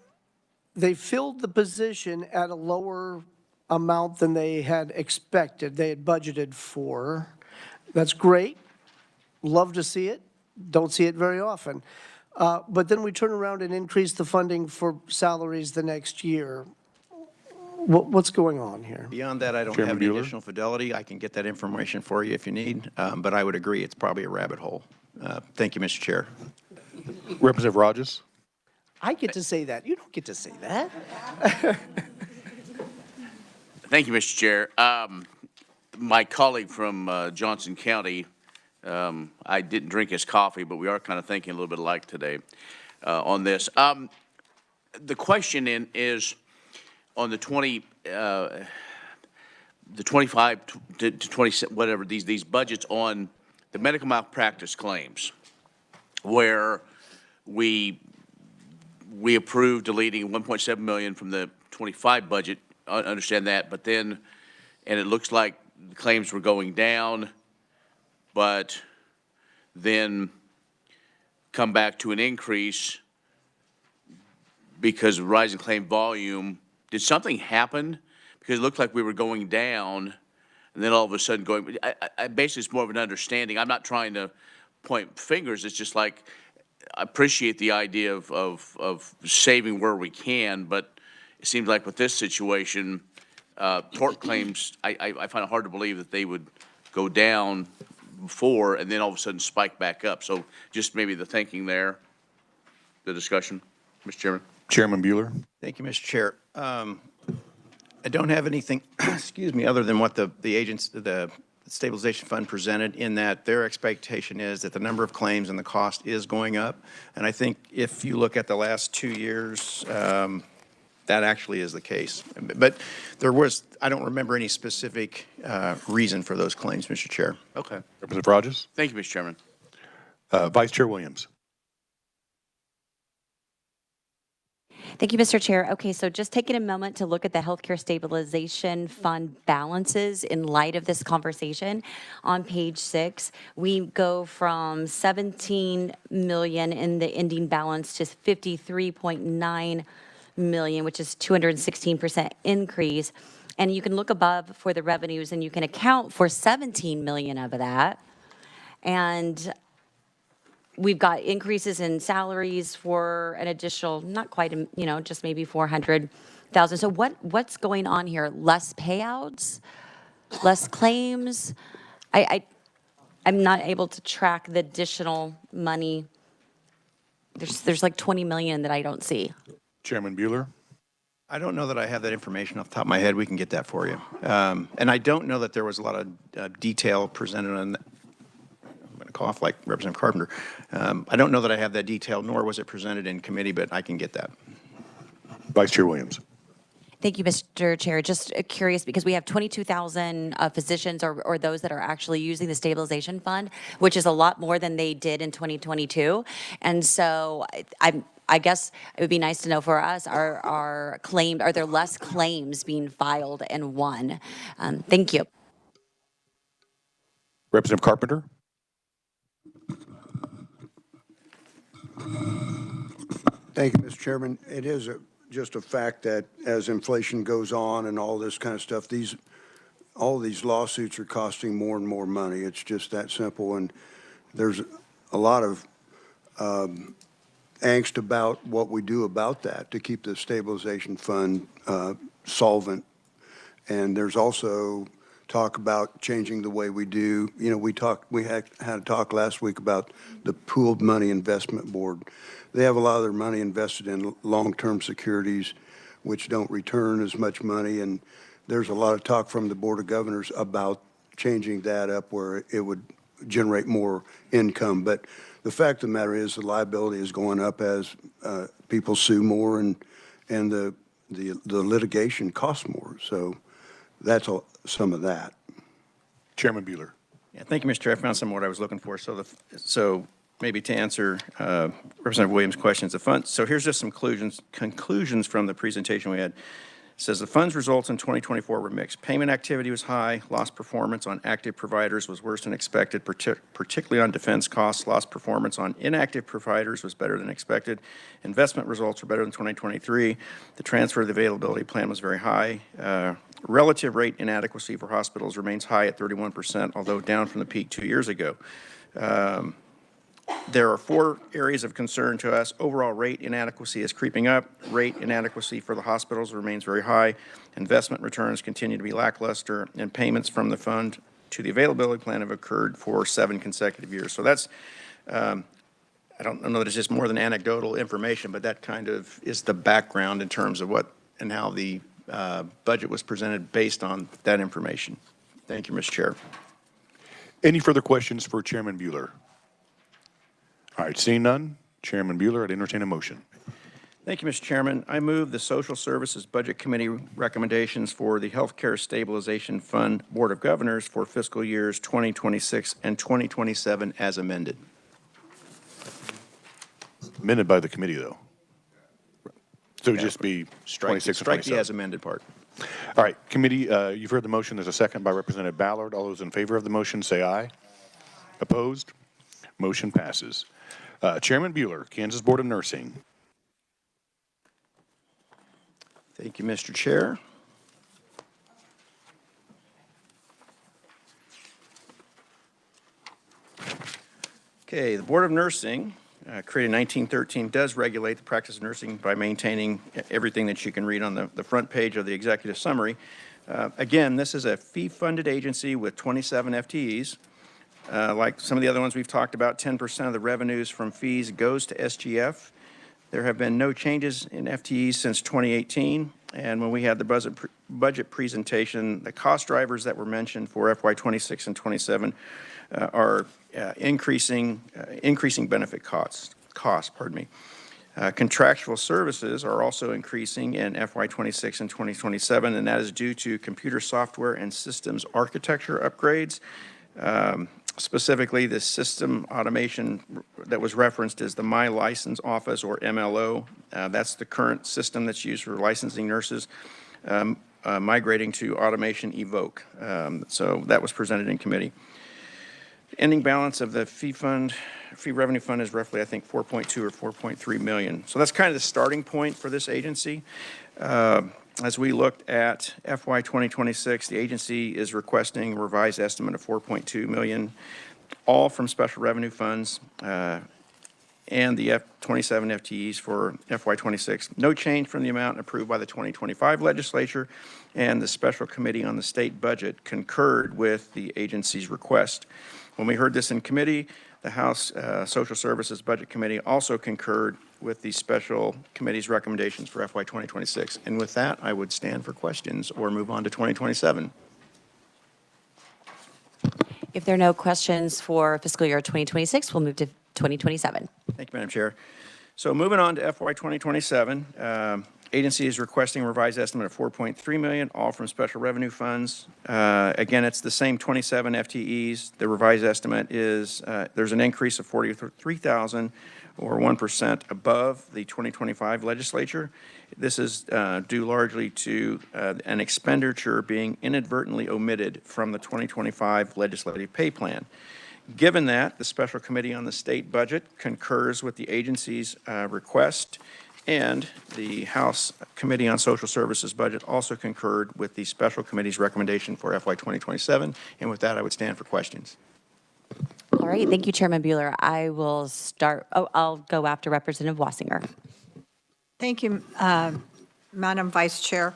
they filled the position at a lower amount than they had expected, they had budgeted for. That's great. Love to see it. Don't see it very often. But then we turn around and increase the funding for salaries the next year. What's going on here? Beyond that, I don't Chairman have any Bueller? additional fidelity. I can get that information for you if you need, but I would agree it's probably a rabbit hole. Thank you, Mr. Chair. Representative Rogers. I get to say that. You don't get to say that. Thank you, Mr. Chair. My colleague from Johnson County, I didn't drink his coffee, but we are kind of thinking a little bit alike today on this. The question is on the 25 to 20, whatever, these budgets on the medical malpractice claims, where we approved deleting 1.7 million from the 25 budget. I understand that, but then, and it looks like the claims were going down, but then come back to an increase because of rising claim volume. Did something happen? Because it looked like we were going down, and then all of a sudden going. I basically, it's more of an understanding. I'm not trying to point fingers. It's just like I appreciate the idea of saving where we can, but it seems like with this situation, tort claims, I find it hard to believe that they would go down before and then all of a sudden spike back up. So just maybe the thinking there, the discussion, Mr. Chairman. Chairman Bueller. Thank you, Mr. Chair. I don't have anything, excuse me, other than what the stabilization fund presented, in that their expectation is that the number of claims and the cost is going up. And I think if you look at the last 2 years, that actually is the case. But there was, I don't remember any specific reason for those claims, Mr. Chair. Okay. Representative Rogers. Thank you, Mr. Chairman. Vice Chair Williams. Thank you, Mr. Chair. Okay, so just taking a moment to look at the Healthcare Stabilization Fund balances in light of this conversation. On page 6, we go from 17 million in the ending balance to 53.9 million, which is 216% increase. And you can look above for the revenues, and you can account for 17 million of that. And we've got increases in salaries for an additional, not quite, just maybe 400,000. So what's going on here? Less payouts, less claims? I'm not able to track the additional money. There's like 20 million that I don't see. Chairman Bueller? I don't know that I have that information off the top of my head. We can get that for you. And I don't know that there was a lot of detail presented on, I'm going to cough like Representative Carpenter. I don't know that I have that detail, nor was it presented in committee, but I can get that. Vice Chair Williams? Thank you, Mr. Chair. Just curious, because we have 22,000 physicians or those that are actually using the stabilization fund, which is a lot more than they did in 2022. And so I guess it would be nice to know for us, are there less claims being filed and won? Thank you. Representative Carpenter? Thank you, Mr. Chairman. It is just a fact that as inflation goes on and all this kind of stuff, all these lawsuits are costing more and more money. It's just that simple. And there's a lot of angst about what we do about that to keep the stabilization fund solvent. And there's also talk about changing the way we do. You know, we had a talk last week about the pooled money investment board. They have a lot of their money invested in long-term securities, which don't return as much money. And there's a lot of talk from the Board of Governors about changing that up where it would generate more income. But the fact of the matter is the liability is going up as people sue more and the litigation costs more. So that's some of that. Chairman Bueller? Yeah, thank you, Mr. Chair. I found some of what I was looking for. So maybe to answer Representative Williams' questions, so here's just some conclusions from the presentation we had. It says the fund's results in 2024 were mixed. Payment activity was high. Lost performance on active providers was worse than expected, particularly on defense costs. Lost performance on inactive providers was better than expected. Investment results were better than 2023. The transfer of the availability plan was very high. Relative rate inadequacy for hospitals remains high at 31%, although down from the peak 2 years ago. There are 4 areas of concern to us. Overall rate inadequacy is creeping up. Rate inadequacy for the hospitals remains very high. Investment returns continue to be lackluster, and payments from the fund to the availability plan have occurred for 7 consecutive years. So that's, I don't know that it's just more than anecdotal information, but that kind of is the background in terms of what and how the budget was presented based on that information. Thank you, Mr. Chair. Any further questions for Chairman Bueller? All right, seeing none, Chairman Bueller, I'd entertain a motion. Thank you, Mr. Chairman. I move the Social Services Budget Committee recommendations for the Healthcare Stabilization Fund Board of Governors for fiscal years 2026 and 2027 as amended. Amended by the committee, though. So it would just be 26 and 27. Strike the as amended part. All right, committee, you've heard the motion. There's a second by Representative Ballard. All those in favor of the motion say aye. Opposed? Motion passes. Chairman Bueller, Kansas Board of Nursing. Thank you, Mr. Chair. Okay, the Board of Nursing, created in 1913, does regulate the practice of nursing by maintaining everything that you can read on the front page of the executive summary. Again, this is a fee-funded agency with 27 FTEs. Like some of the other ones we've talked about, 10% of the revenues from fees goes to SGF. There have been no changes in FTEs since 2018. And when we had the budget presentation, the cost drivers that were mentioned for FY26 and 27 are increasing benefit costs. Contractual services are also increasing in FY26 and 2027, and that is due to computer software and systems architecture upgrades. Specifically, the system automation that was referenced is the My License Office, or MLO. That's the current system that's used for licensing nurses, migrating to Automation Evoke. So that was presented in committee. Ending balance of the fee revenue fund is roughly, I think, 4.2 or 4.3 million. So that's kind of the starting point for this agency. as we looked at FY 2026, the agency is requesting a revised estimate of $4.2 million, all from special revenue funds, and the 27 FTEs for FY 26. No change from the amount approved by the 2025 legislature, and the special committee on the state budget concurred with the agency's request. When we heard this in committee, the House Social Services Budget Committee also concurred with the special committee's recommendations for FY 2026. And with that, I would stand for questions or move on to 2027. If there are no questions for fiscal year 2026, we'll move to 2027. Thank you, Madam Chair. So moving on to FY 2027, agency is requesting a revised estimate of $4.3 million, all from special revenue funds. Again, it's the same 27 FTEs. The revised estimate is, there's an increase of 43,000 or 1% above the 2025 legislature. This is due largely to an expenditure being inadvertently omitted from the 2025 legislative pay plan. Given that, the Special Committee on the State Budget concurs with the agency's request, and the House Committee on Social Services Budget also concurred with the Special Committee's recommendation for FY 2027. And with that, I would stand for questions. All right, thank you, Chairman Bueller. I will start, I'll go after Representative Wassinger. Thank you, Madam Vice Chair.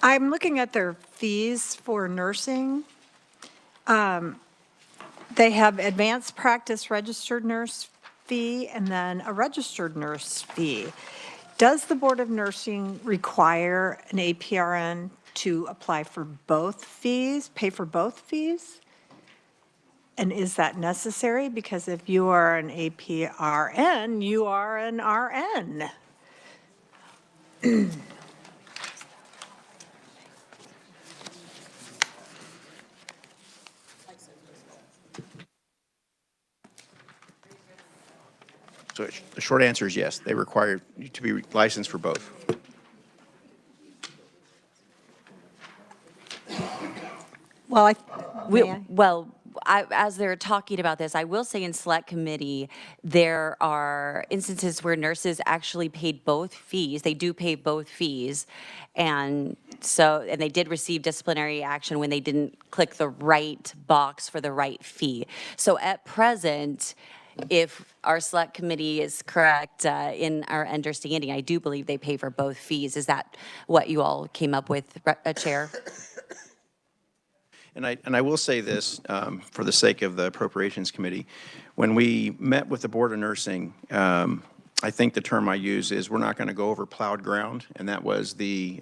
I'm looking at their fees for nursing. They have advanced practice registered nurse fee and then a registered nurse fee. Does the Board of Nursing require an APRN to apply for both fees, pay for both fees? And is that necessary? Because if you are an APRN, you are an RN. So the short answer is yes, they require you to be licensed for both. Well, as they're talking about this, I will say in Select Committee, there are instances where nurses actually paid both fees. They do pay both fees. And they did receive disciplinary action when they didn't click the right box for the right fee. So at present, if our Select Committee is correct in our understanding, I do believe they pay for both fees. Is that what you all came up with, Chair? And I will say this for the sake of the Appropriations Committee. When we met with the Board of Nursing, I think the term I use is we're not going to go over plowed ground, and that was the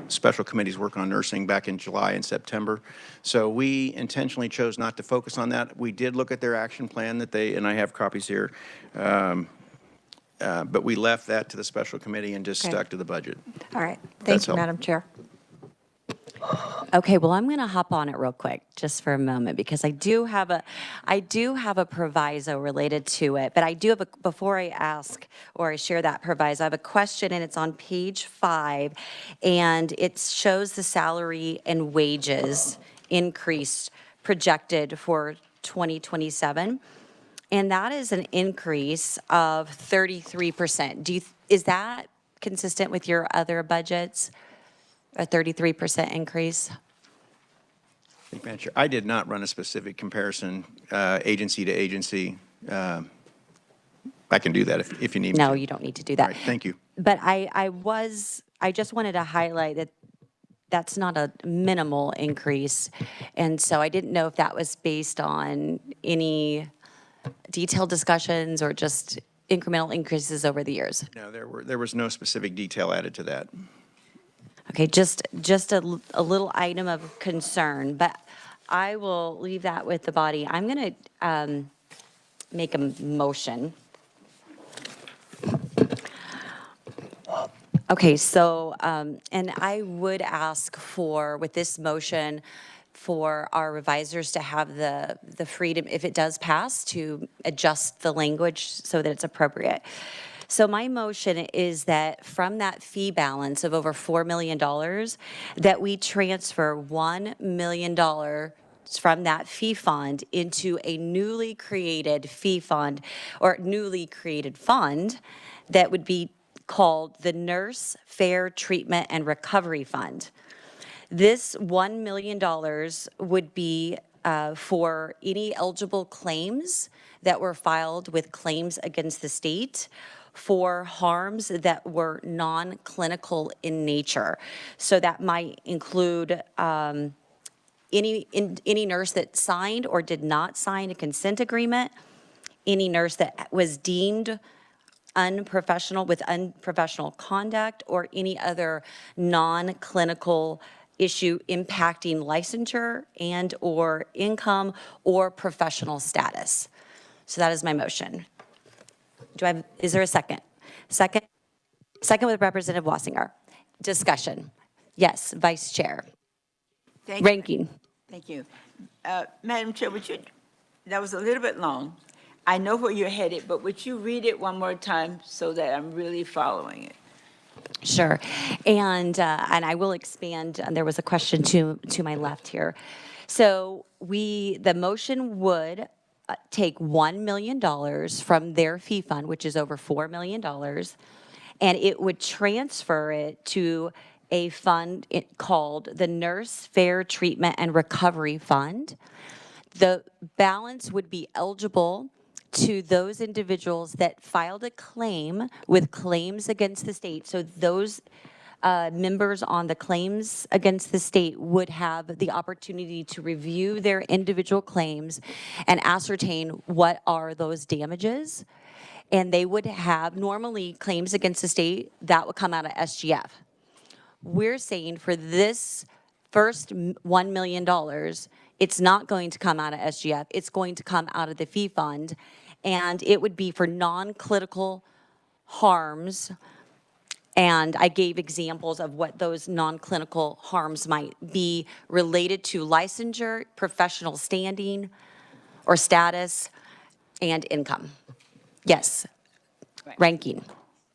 Special Committee's work on nursing back in July and September. So we intentionally chose not to focus on that. We did look at their action plan that and I have copies here, but we left that to the Special Committee and just stuck to the budget. all right. Thank you, Madam Chair. Okay, well, I'm going to hop on it real quick just for a moment because I do have a proviso related to it, but I do have before I ask or I share that proviso, I have a question, and it's on page 5, and it shows the salary and wages increase projected for 2027, and that is an increase of 33%. Is that consistent with your other budgets? A 33% increase? Thank you, Madam Chair. I did not run a specific comparison agency to agency. I can do that if you need me to. No, you don't need to do that. All right, thank you. But I just wanted to highlight that that's not a minimal increase. And so I didn't know if that was based on any detailed discussions or just incremental increases over the years. No, there was no specific detail added to that. Okay, just a little item of concern, but I will leave that with the body. I'm going to make a motion. Okay, so, and I would ask for, with this motion, for our revisers to have the freedom, if it does pass, to adjust the language so that it's appropriate. So my motion is that from that fee balance of over $4 million, that we transfer $1 million from that fee fund into a newly created fee fund or newly created fund that would be called the Nurse Fair Treatment and Recovery Fund. This $1 million would be for any eligible claims that were filed with claims against the state for harms that were non-clinical in nature. So that might include any nurse that signed or did not sign a consent agreement, any nurse that was deemed unprofessional with unprofessional conduct, or any other non-clinical issue impacting licensure and or income or professional status. So that is my motion. Is there a second? Second with Representative Wassinger. Discussion. Yes, Vice Chair. Thank you. Ranking. Thank you. Madam Chair, that was a little bit long. I know where you're headed, but would you read it one more time so that I'm really following it? Sure. And I will expand. There was a question to my left here. So the motion would take $1 million from their fee fund, which is over $4 million, and it would transfer it to a fund called the Nurse Fair Treatment and Recovery Fund. The balance would be eligible to those individuals that filed a claim with claims against the state. So those members on the claims against the state would have the opportunity to review their individual claims and ascertain what are those damages. And they would have normally claims against the state that would come out of SGF. We're saying for this first $1 million, it's not going to come out of SGF. It's going to come out of the fee fund, and it would be for non-clinical harms. And I gave examples of what those non-clinical harms might be related to licensure, professional standing or status, and income. Yes. Right. Ranking.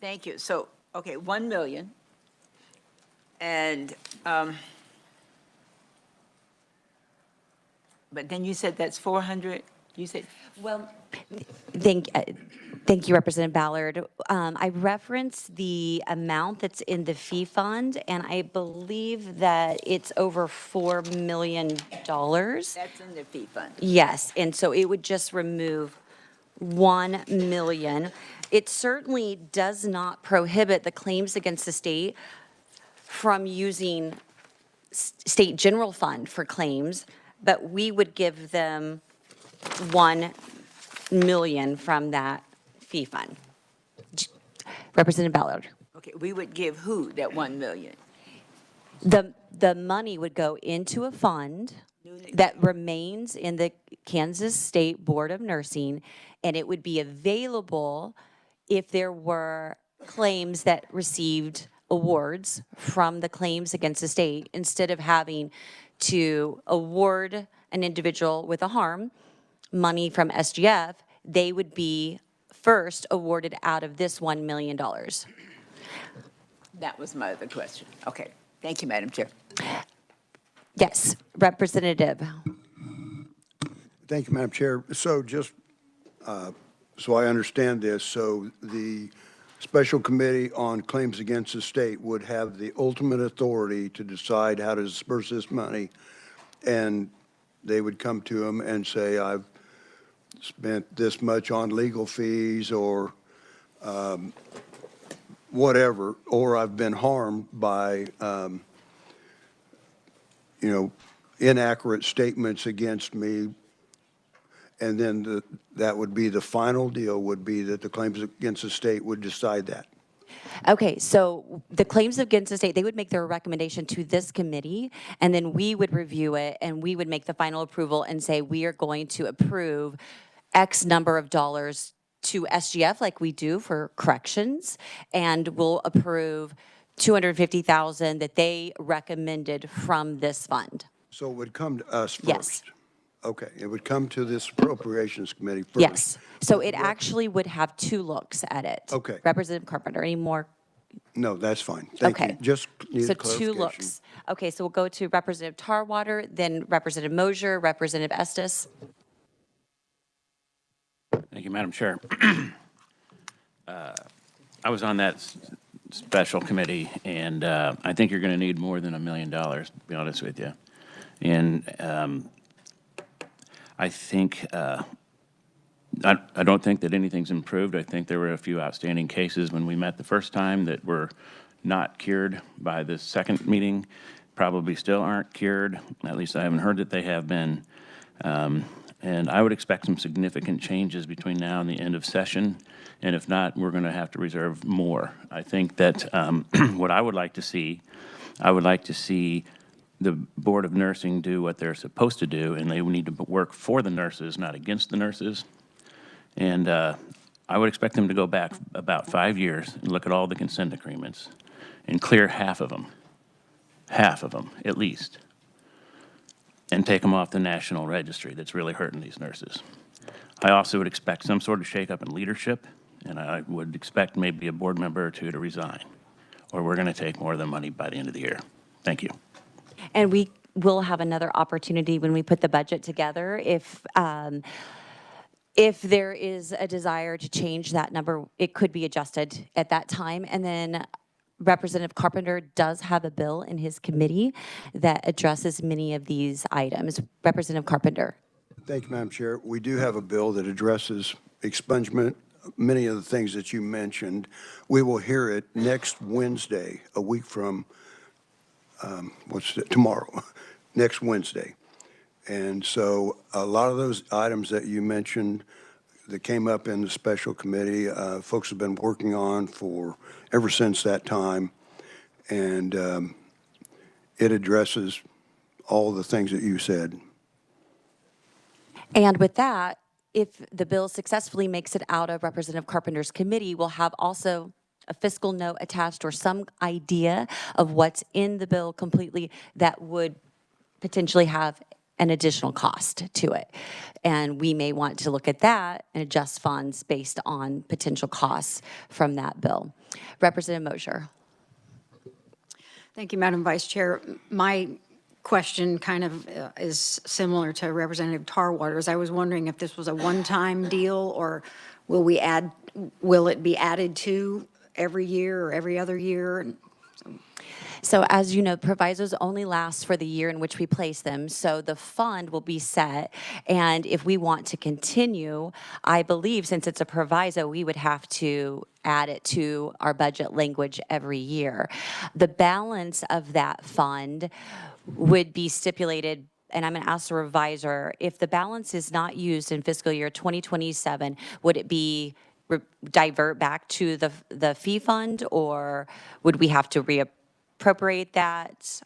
Thank you. So, okay, 1 million. And, but then you said that's 400, you said? Well, thank you, Representative Ballard. I referenced the amount that's in the fee fund, and I believe that it's over $4 million. That's in the fee fund. Yes, and so it would just remove 1 million. It certainly does not prohibit the claims against the state from using state general fund for claims, but we would give them 1 million from that fee fund. Representative Ballard. Okay, we would give who that 1 million? The money would go into a fund that remains in the Kansas State Board of Nursing, and it would be available if there were claims that received awards from the claims against the state. Instead of having to award an individual with a harm money from SGF, they would be first awarded out of this $1 million. That was my other question. Okay, thank you, Madam Chair. Yes, Representative. Thank you, Madam Chair. So just so I understand this, so the Special Committee on Claims Against the State would have the ultimate authority to decide how to disperse this money, and they would come to them and say, I've spent this much on legal fees or whatever, or I've been harmed by, inaccurate statements against me. And then that would be the final deal, would be that the claims against the state would decide that. Okay, so the claims against the state, they would make their recommendation to this committee, and then we would review it, and we would make the final approval and say, we are going to approve X number of dollars to SGF like we do for corrections, and we'll approve $250,000 that they recommended from this fund. So it would come to us first? Yes. Okay, it would come to this Appropriations Committee first? Yes, so it actually would have 2 looks at it. Okay. Representative Carpenter, any more? No, that's fine. Thank you. Okay. Just need So a 2 clarification. looks. Okay, so we'll go to Representative Tarwater, then Representative Mosier, Representative Estes. Thank you, Madam Chair. I was on that special committee, and I think you're going to need more than $1 million, to be honest with you. And I think, I don't think that anything's improved. I think there were a few outstanding cases when we met the first time that were not cured by the second meeting, probably still aren't cured. At least I haven't heard that they have been. And I would expect some significant changes between now and the end of session. And if not, we're going to have to reserve more. I think that what I would like to see the Board of Nursing do what they're supposed to do, and they need to work for the nurses, not against the nurses. And I would expect them to go back about 5 years and look at all the consent agreements and clear half of them at least, and take them off the national registry that's really hurting these nurses. I also would expect some sort of shakeup in leadership, and I would expect maybe a board member or two to resign, or we're going to take more of the money by the end of the year. Thank you. And we will have another opportunity when we put the budget together. If there is a desire to change that number, it could be adjusted at that time. And then Representative Carpenter does have a bill in his committee that addresses many of these items. Representative Carpenter. Thank you, Madam Chair. We do have a bill that addresses expungement, many of the things that you mentioned. We will hear it next Wednesday, a week from tomorrow, next Wednesday. And so a lot of those items that you mentioned that came up in the special committee, folks have been working on for ever since that time. And it addresses all the things that you said. And with that, if the bill successfully makes it out of Representative Carpenter's committee, we'll have also a fiscal note attached or some idea of what's in the bill completely that would potentially have an additional cost to it. And we may want to look at that and adjust funds based on potential costs from that bill. Representative Mosher. Thank you, Madam Vice Chair. My question kind of is similar to Representative Tarwater's. I was wondering if this was a one-time deal, or will it be added to every year or every other year? So as you know, provisos only last for the year in which we place them. So the fund will be set. And if we want to continue, I believe since it's a proviso, we would have to add it to our budget language every year. The balance of that fund would be stipulated, and I'm going to ask the revisor, if the balance is not used in fiscal year 2027, would it be divert back to the fee fund, or would we have to reappropriate that?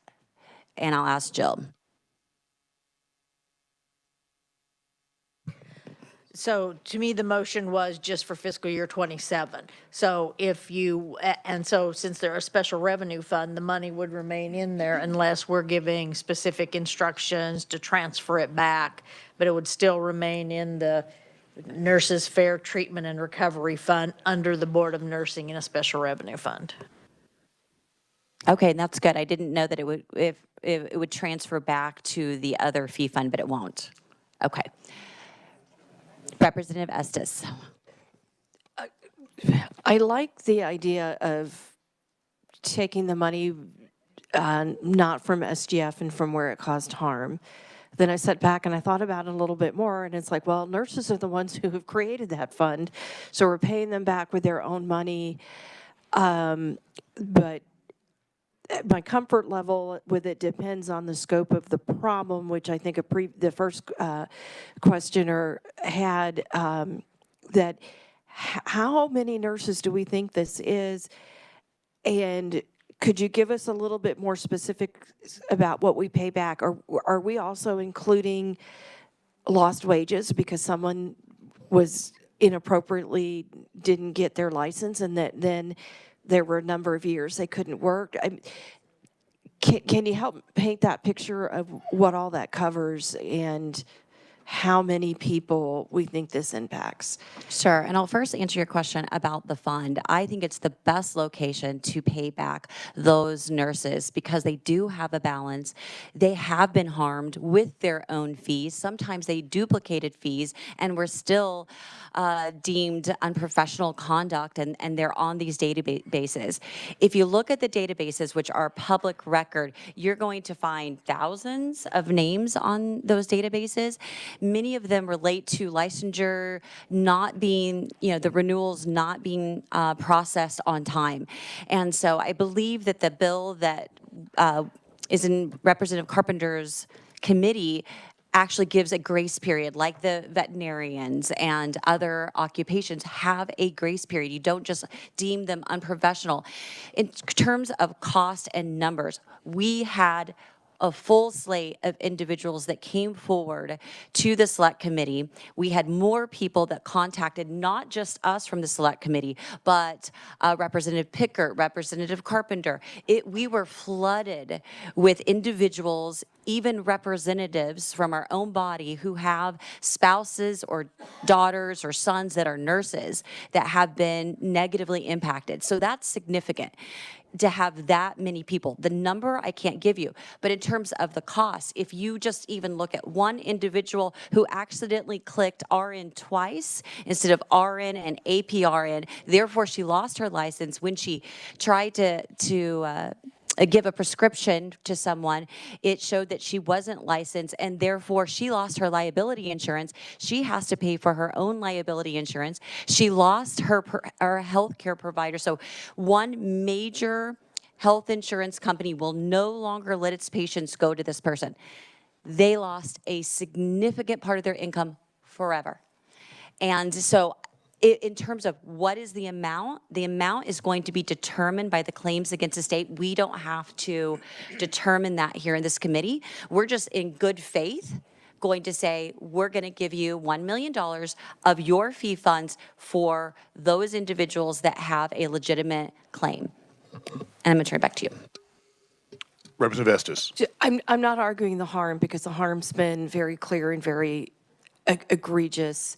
And I'll ask Jill. So to me, the motion was just for fiscal year 27. So since they're a special revenue fund, the money would remain in there unless we're giving specific instructions to transfer it back, but it would still remain in the Nurses Fair Treatment and Recovery Fund under the Board of Nursing in a special revenue fund. Okay, and that's good. I didn't know that it would, if it would transfer back to the other fee fund, but it won't. Okay. Representative Estes. I like the idea of taking the money not from SGF and from where it caused harm. Then I sat back and I thought about it a little bit more, and it's like, well, nurses are the ones who have created that fund, so we're paying them back with their own money. But my comfort level with it depends on the scope of the problem, which I think the first questioner had, that how many nurses do we think this is? And could you give us a little bit more specific about what we pay back? Or are we also including lost wages because someone was inappropriately didn't get their license, and that then there were a number of years they couldn't work? Can you help paint that picture of what all that covers? And how many people we think this impacts. Sure, and I'll first answer your question about the fund. I think it's the best location to pay back those nurses because they do have a balance. They have been harmed with their own fees. Sometimes they duplicated fees and were still deemed unprofessional conduct, and they're on these databases. If you look at the databases, which are public record, you're going to find thousands of names on those databases. Many of them relate to licensure not being, the renewals not being processed on time. And so I believe that the bill that is in Representative Carpenter's committee actually gives a grace period, like the veterinarians and other occupations have a grace period. You don't just deem them unprofessional. In terms of cost and numbers, we had a full slate of individuals that came forward to the select committee. We had more people that contacted not just us from the select committee, but Representative Pickert, Representative Carpenter. We were flooded with individuals, even representatives from our own body who have spouses or daughters or sons that are nurses that have been negatively impacted. So that's significant to have that many people. The number I can't give you, but in terms of the cost, if you just even look at one individual who accidentally clicked RN twice instead of RN and APRN, therefore she lost her license when she tried to give a prescription to someone, it showed that she wasn't licensed and therefore she lost her liability insurance. She has to pay for her own liability insurance. She lost her health care provider. So one major health insurance company will no longer let its patients go to this person. They lost a significant part of their income forever. And so in terms of what is the amount is going to be determined by the claims against the state. We don't have to determine that here in this committee. We're just in good faith going to say, we're going to give you $1 million of your fee funds for those individuals that have a legitimate claim. And I'm going to turn it back to you. Representative Estes. I'm not arguing the harm because the harm's been very clear and very egregious.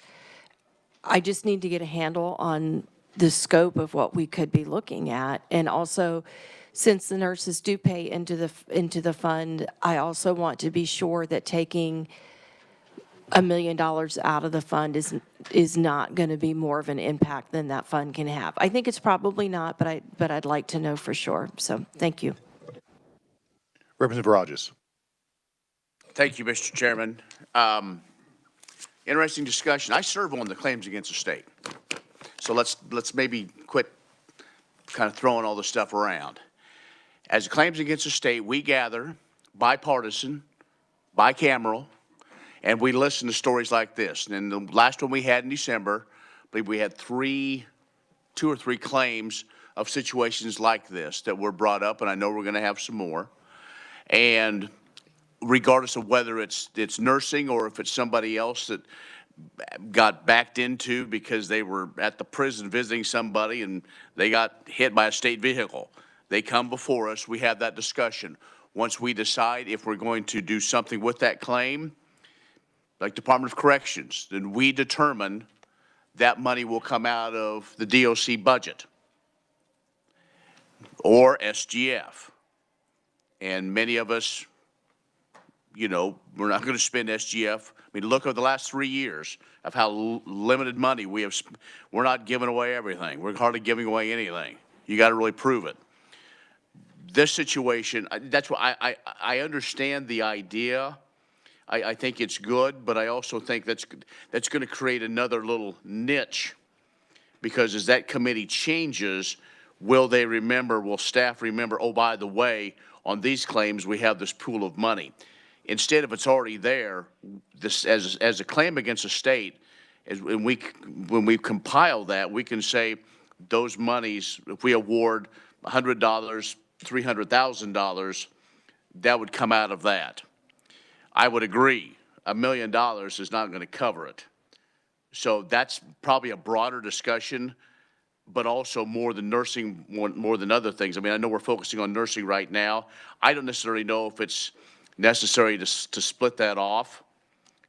I just need to get a handle on the scope of what we could be looking at. And also, since the nurses do pay into the fund, I also want to be sure that taking $1 million out of the fund is not going to be more of an impact than that fund can have. I think it's probably not, but I'd like to know for sure. So thank you. Representative Rogers. Thank you, Mr. Chairman. Interesting discussion. I serve on the claims against the state. So let's maybe quit kind of throwing all this stuff around. As claims against the state, we gather bipartisan, bicameral, and we listen to stories like this. And the last one we had in December, I believe we had two or three claims of situations like this that were brought up, and I know we're going to have some more. And regardless of whether it's nursing or if it's somebody else that got backed into because they were at the prison visiting somebody and they got hit by a state vehicle. They come before us, we have that discussion. Once we decide if we're going to do something with that claim, like Department of Corrections, then we determine that money will come out of the DOC budget or SGF. And many of us, we're not going to spend SGF. I mean, look at the last 3 years of how limited money we have. We're not giving away everything. We're hardly giving away anything. You got to really prove it. This situation, that's why I understand the idea. I think it's good, but I also think that's going to create another little niche, because as that committee changes, will staff remember, oh, by the way, on these claims, we have this pool of money. Instead, if it's already there, this as a claim against a state, when we compile that, we can say those monies, if we award $100, $300,000, that would come out of that. I would agree, $1 million is not going to cover it. So that's probably a broader discussion, but also more than nursing, more than other things. I mean, I know we're focusing on nursing right now. I don't necessarily know if it's necessary to split that off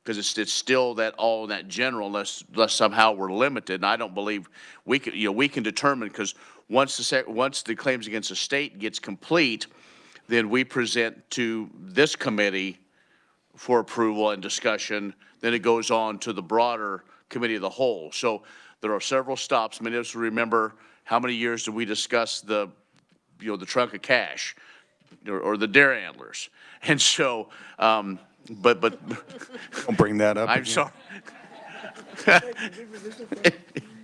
because it's still that all in that general unless somehow we're limited. And I don't believe we can, we can determine, because once the claims against the state gets complete, then we present to this committee for approval and discussion. Then it goes on to the broader committee of the whole. So there are several stops. Many of us remember how many years did we discuss the trunk of cash or the dare antlers. And so, but Don't bring that up I'm again. sorry.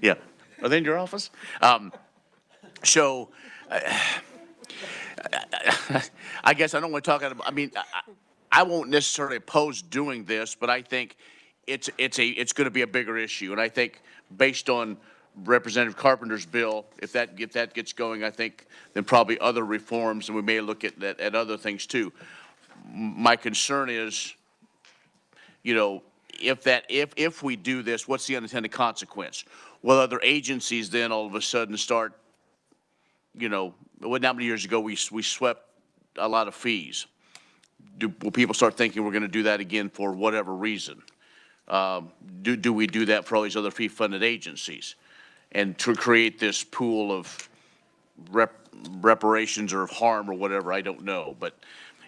Yeah. Are they in your office? So I guess I don't want to talk about, I mean, I won't necessarily oppose doing this, but I think it's going to be a bigger issue. And I think based on Representative Carpenter's bill, if that gets going, I think then probably other reforms, and we may look at other things too. My concern is, if we do this, what's the unintended consequence? Will other agencies then all of a sudden start, not many years ago we swept a lot of fees. Will people start thinking we're going to do that again for whatever reason? Do we do that for all these other fee-funded agencies? And to create this pool of reparations or harm or whatever, I don't know. But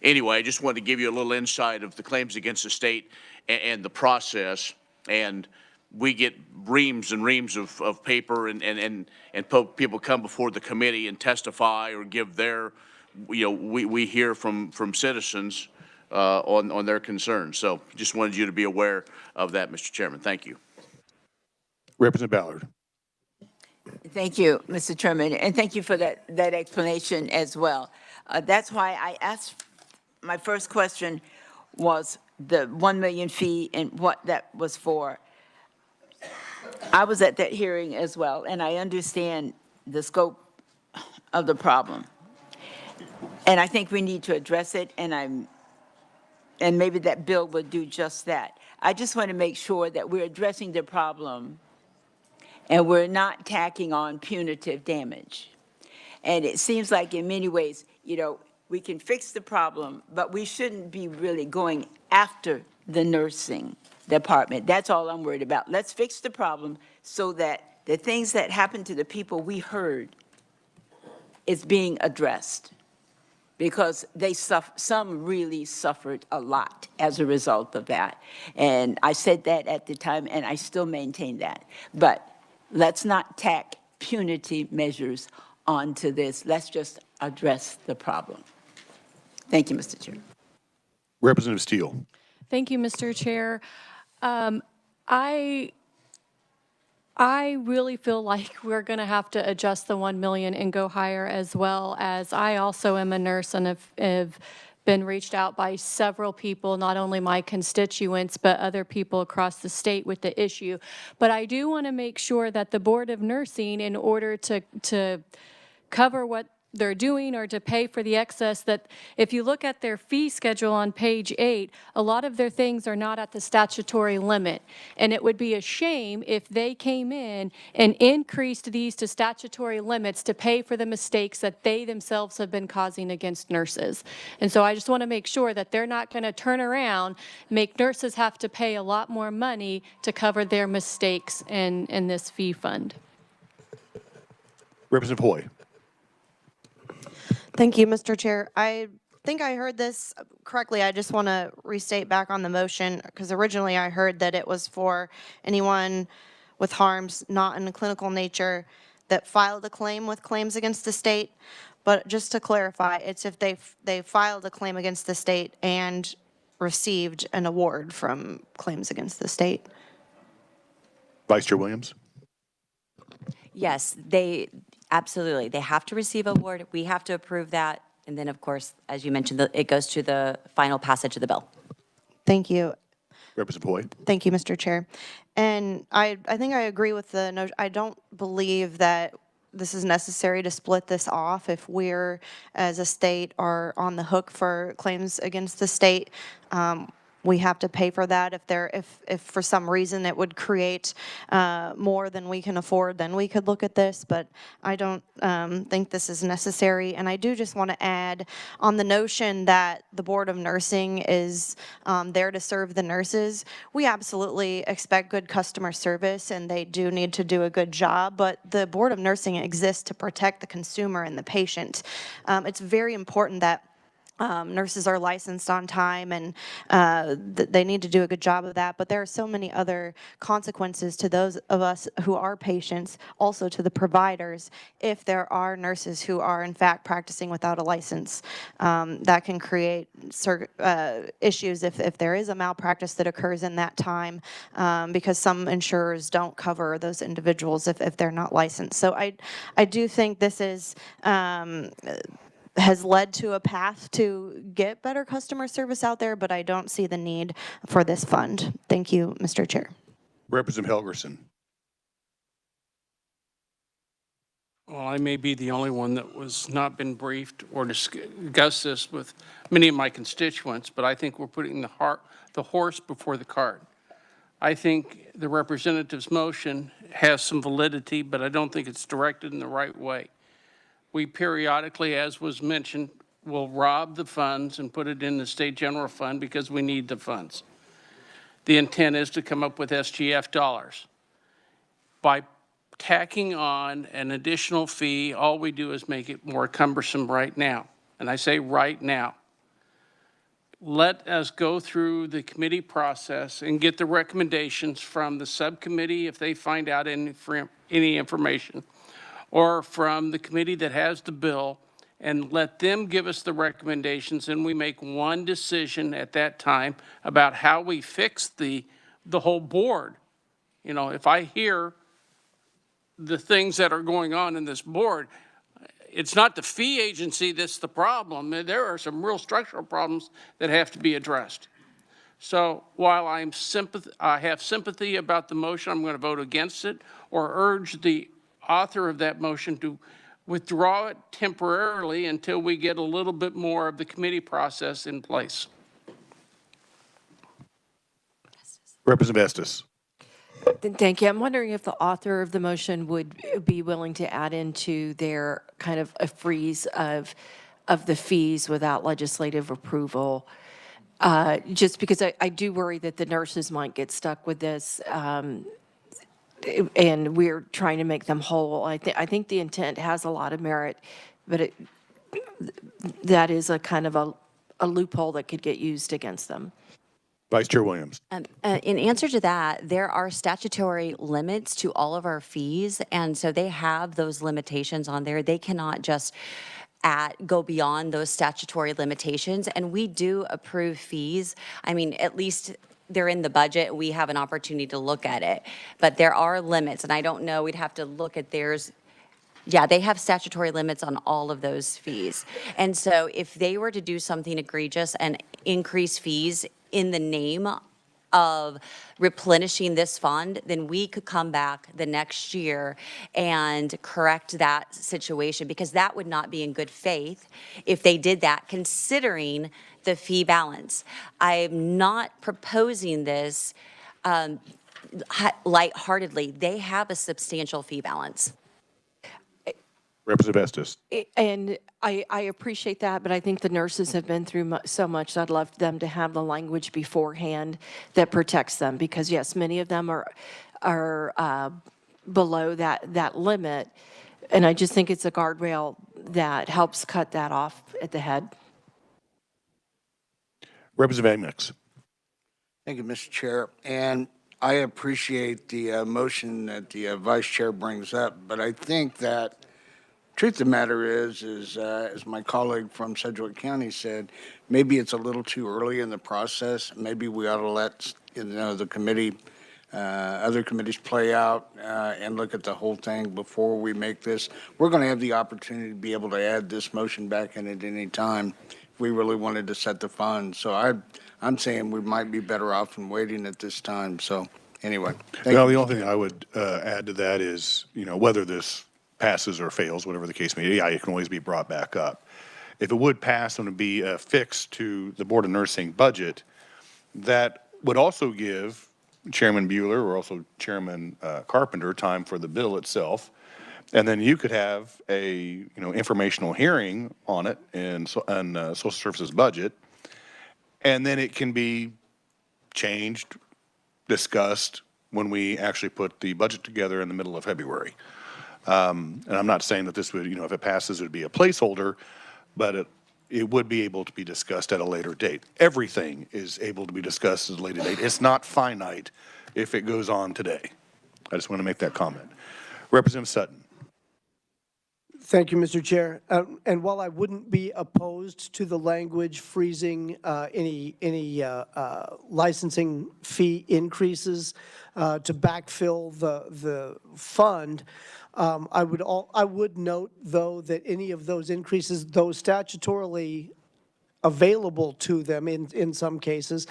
anyway, I just wanted to give you a little insight of the claims against the state and the process. And we get reams and reams of paper and people come before the committee and testify or give their, we hear from citizens on their concerns. So just wanted you to be aware of that, Mr. Chairman. Thank you. Representative Ballard. Thank you, Mr. Chairman, and thank you for that explanation as well. That's why I asked, my first question was the 1 million fee and what that was for. I was at that hearing as well, and I understand the scope of the problem. And I think we need to address it, and maybe that bill would do just that. I just want to make sure that we're addressing the problem and we're not tacking on punitive damage. And it seems like in many ways, we can fix the problem, but we shouldn't be really going after the nursing department. That's all I'm worried about. Let's fix the problem so that the things that happen to the people we heard is being addressed, because some really suffered a lot as a result of that. And I said that at the time, and I still maintain that. But let's not tack punitive measures onto this. Let's just address the problem. Thank you, Mr. Chair. Representative Steele. Thank you, Mr. Chair. I really feel like we're going to have to adjust the 1 million and go higher, as well as I also am a nurse and have been reached out by several people, not only my constituents, but other people across the state with the issue. But I do want to make sure that the Board of Nursing, in order to cover what they're doing or to pay for the excess, that if you look at their fee schedule on page 8, a lot of their things are not at the statutory limit. And it would be a shame if they came in and increased these to statutory limits to pay for the mistakes that they themselves have been causing against nurses. And so I just want to make sure that they're not going to turn around, make nurses have to pay a lot more money to cover their mistakes in this fee fund. Representative Hoy. Thank you, Mr. Chair. I think I heard this correctly. I just want to restate back on the motion, because originally I heard that it was for anyone with harms not in a clinical nature that filed a claim with claims against the state. But just to clarify, it's if they filed a claim against the state and received an award from claims against the state. Vice Chair Williams. Yes, absolutely. They have to receive an award. We have to approve that. And then, of course, as you mentioned, it goes to the final passage of the bill. Thank you. Representative Hoy. Thank you, Mr. Chair. And I think I agree with the notion. I don't believe that this is necessary to split this off if we're, as a state, are on the hook for claims against the state. we have to pay for that. If for some reason it would create more than we can afford, then we could look at this, but I don't think this is necessary. And I do just want to add on the notion that the Board of Nursing is there to serve the nurses. We absolutely expect good customer service, and they do need to do a good job, but the Board of Nursing exists to protect the consumer and the patient. It's very important that nurses are licensed on time, and they need to do a good job of that. But there are so many other consequences to those of us who are patients, also to the providers, if there are nurses who are in fact practicing without a license. That can create issues if there is a malpractice that occurs in that time, because some insurers don't cover those individuals if they're not licensed. So I do think this is has led to a path to get better customer service out there, but I don't see the need for this fund. Thank you, Mr. Chair. Representative Helgerson. Well, I may be the only one that was not been briefed or discussed this with many of my constituents, but I think we're putting the horse before the cart. I think the representative's motion has some validity, but I don't think it's directed in the right way. We periodically, as was mentioned, will rob the funds and put it in the state general fund because we need the funds. The intent is to come up with SGF dollars. By tacking on an additional fee, all we do is make it more cumbersome right now. And I say right now. Let us go through the committee process and get the recommendations from the subcommittee if they find out any information, or from the committee that has the bill, and let them give us the recommendations, and we make one decision at that time about how we fix the whole board. You know, if I hear the things that are going on in this board, it's not the fee agency that's the problem. There are some real structural problems that have to be addressed. So while I have sympathy about the motion, I'm going to vote against it, or urge the author of that motion to withdraw it temporarily until we get a little bit more of the committee process in place. Representative Estes. Thank you. I'm wondering if the author of the motion would be willing to add into their kind of a freeze of the fees without legislative approval. Just because I do worry that the nurses might get stuck with this, and we're trying to make them whole. I think the intent has a lot of merit, but that is a kind of a loophole that could get used against them. Vice Chair Williams. In answer to that, there are statutory limits to all of our fees, and so they have those limitations on there. They cannot just go beyond those statutory limitations, and we do approve fees. I mean, at least they're in the budget. We have an opportunity to look at it, but there are limits, and I don't know, we'd have to look at theirs. Yeah, they have statutory limits on all of those fees. And so if they were to do something egregious and increase fees in the name of replenishing this fund, then we could come back the next year and correct that situation, because that would not be in good faith if they did that, considering the fee balance. I'm not proposing this lightheartedly. They have a substantial fee balance. Representative Estes. And I appreciate that, but I think the nurses have been through so much that I'd love them to have the language beforehand that protects them, because yes, many of them are below that limit, and I just think it's a guardrail that helps cut that off at the head. Representative Amix. Thank you, Mr. Chair. And I appreciate the motion that the vice chair brings up, but I think that truth of the matter is as my colleague from Sedgwick County said, maybe it's a little too early in the process. Maybe we ought to let the committee, other committees play out and look at the whole thing before we make this. We're going to have the opportunity to be able to add this motion back in at any time if we really wanted to set the fund. So I'm saying we might be better off in waiting at this time. So anyway. The only thing I would add to that is, whether this passes or fails, whatever the case may be, it can always be brought back up. If it would pass and would be affixed to the Board of Nursing budget, That would also give Chairman Bueller or also Chairman Carpenter time for the bill itself. And then you could have a, informational hearing on it in social services budget. And then it can be changed, discussed when we actually put the budget together in the middle of February. And I'm not saying that this would, if it passes, it would be a placeholder, but it would be able to be discussed at a later date. Everything is able to be discussed at a later date. It's not finite if it goes on today. I just want to make that comment. Representative Sutton. Thank you, Mr. Chair. And while I wouldn't be opposed to the language freezing any licensing fee increases to backfill the fund, I would note, though, that any of those increases, though statutorily available to them in some cases,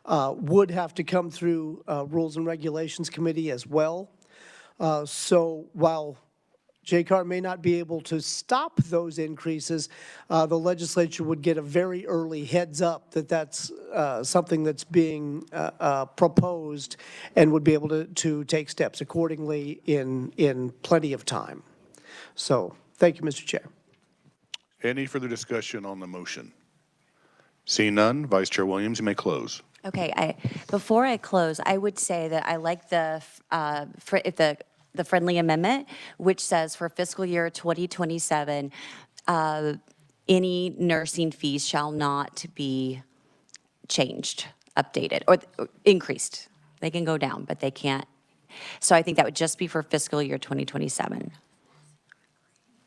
would have to come through Rules and Regulations Committee as well. So while JCAR may not be able to stop those increases, the legislature would get a very early heads up that that's something that's being proposed and would be able to take steps accordingly in plenty of time. So thank you, Mr. Chair. Any further discussion on the motion? Seeing none, Vice Chair Williams, you may close. Okay, before I close, I would say that I like the friendly amendment, which says for fiscal year 2027, any nursing fees shall not be changed, updated, or increased. They can go down, but they can't. So I think that would just be for fiscal year 2027.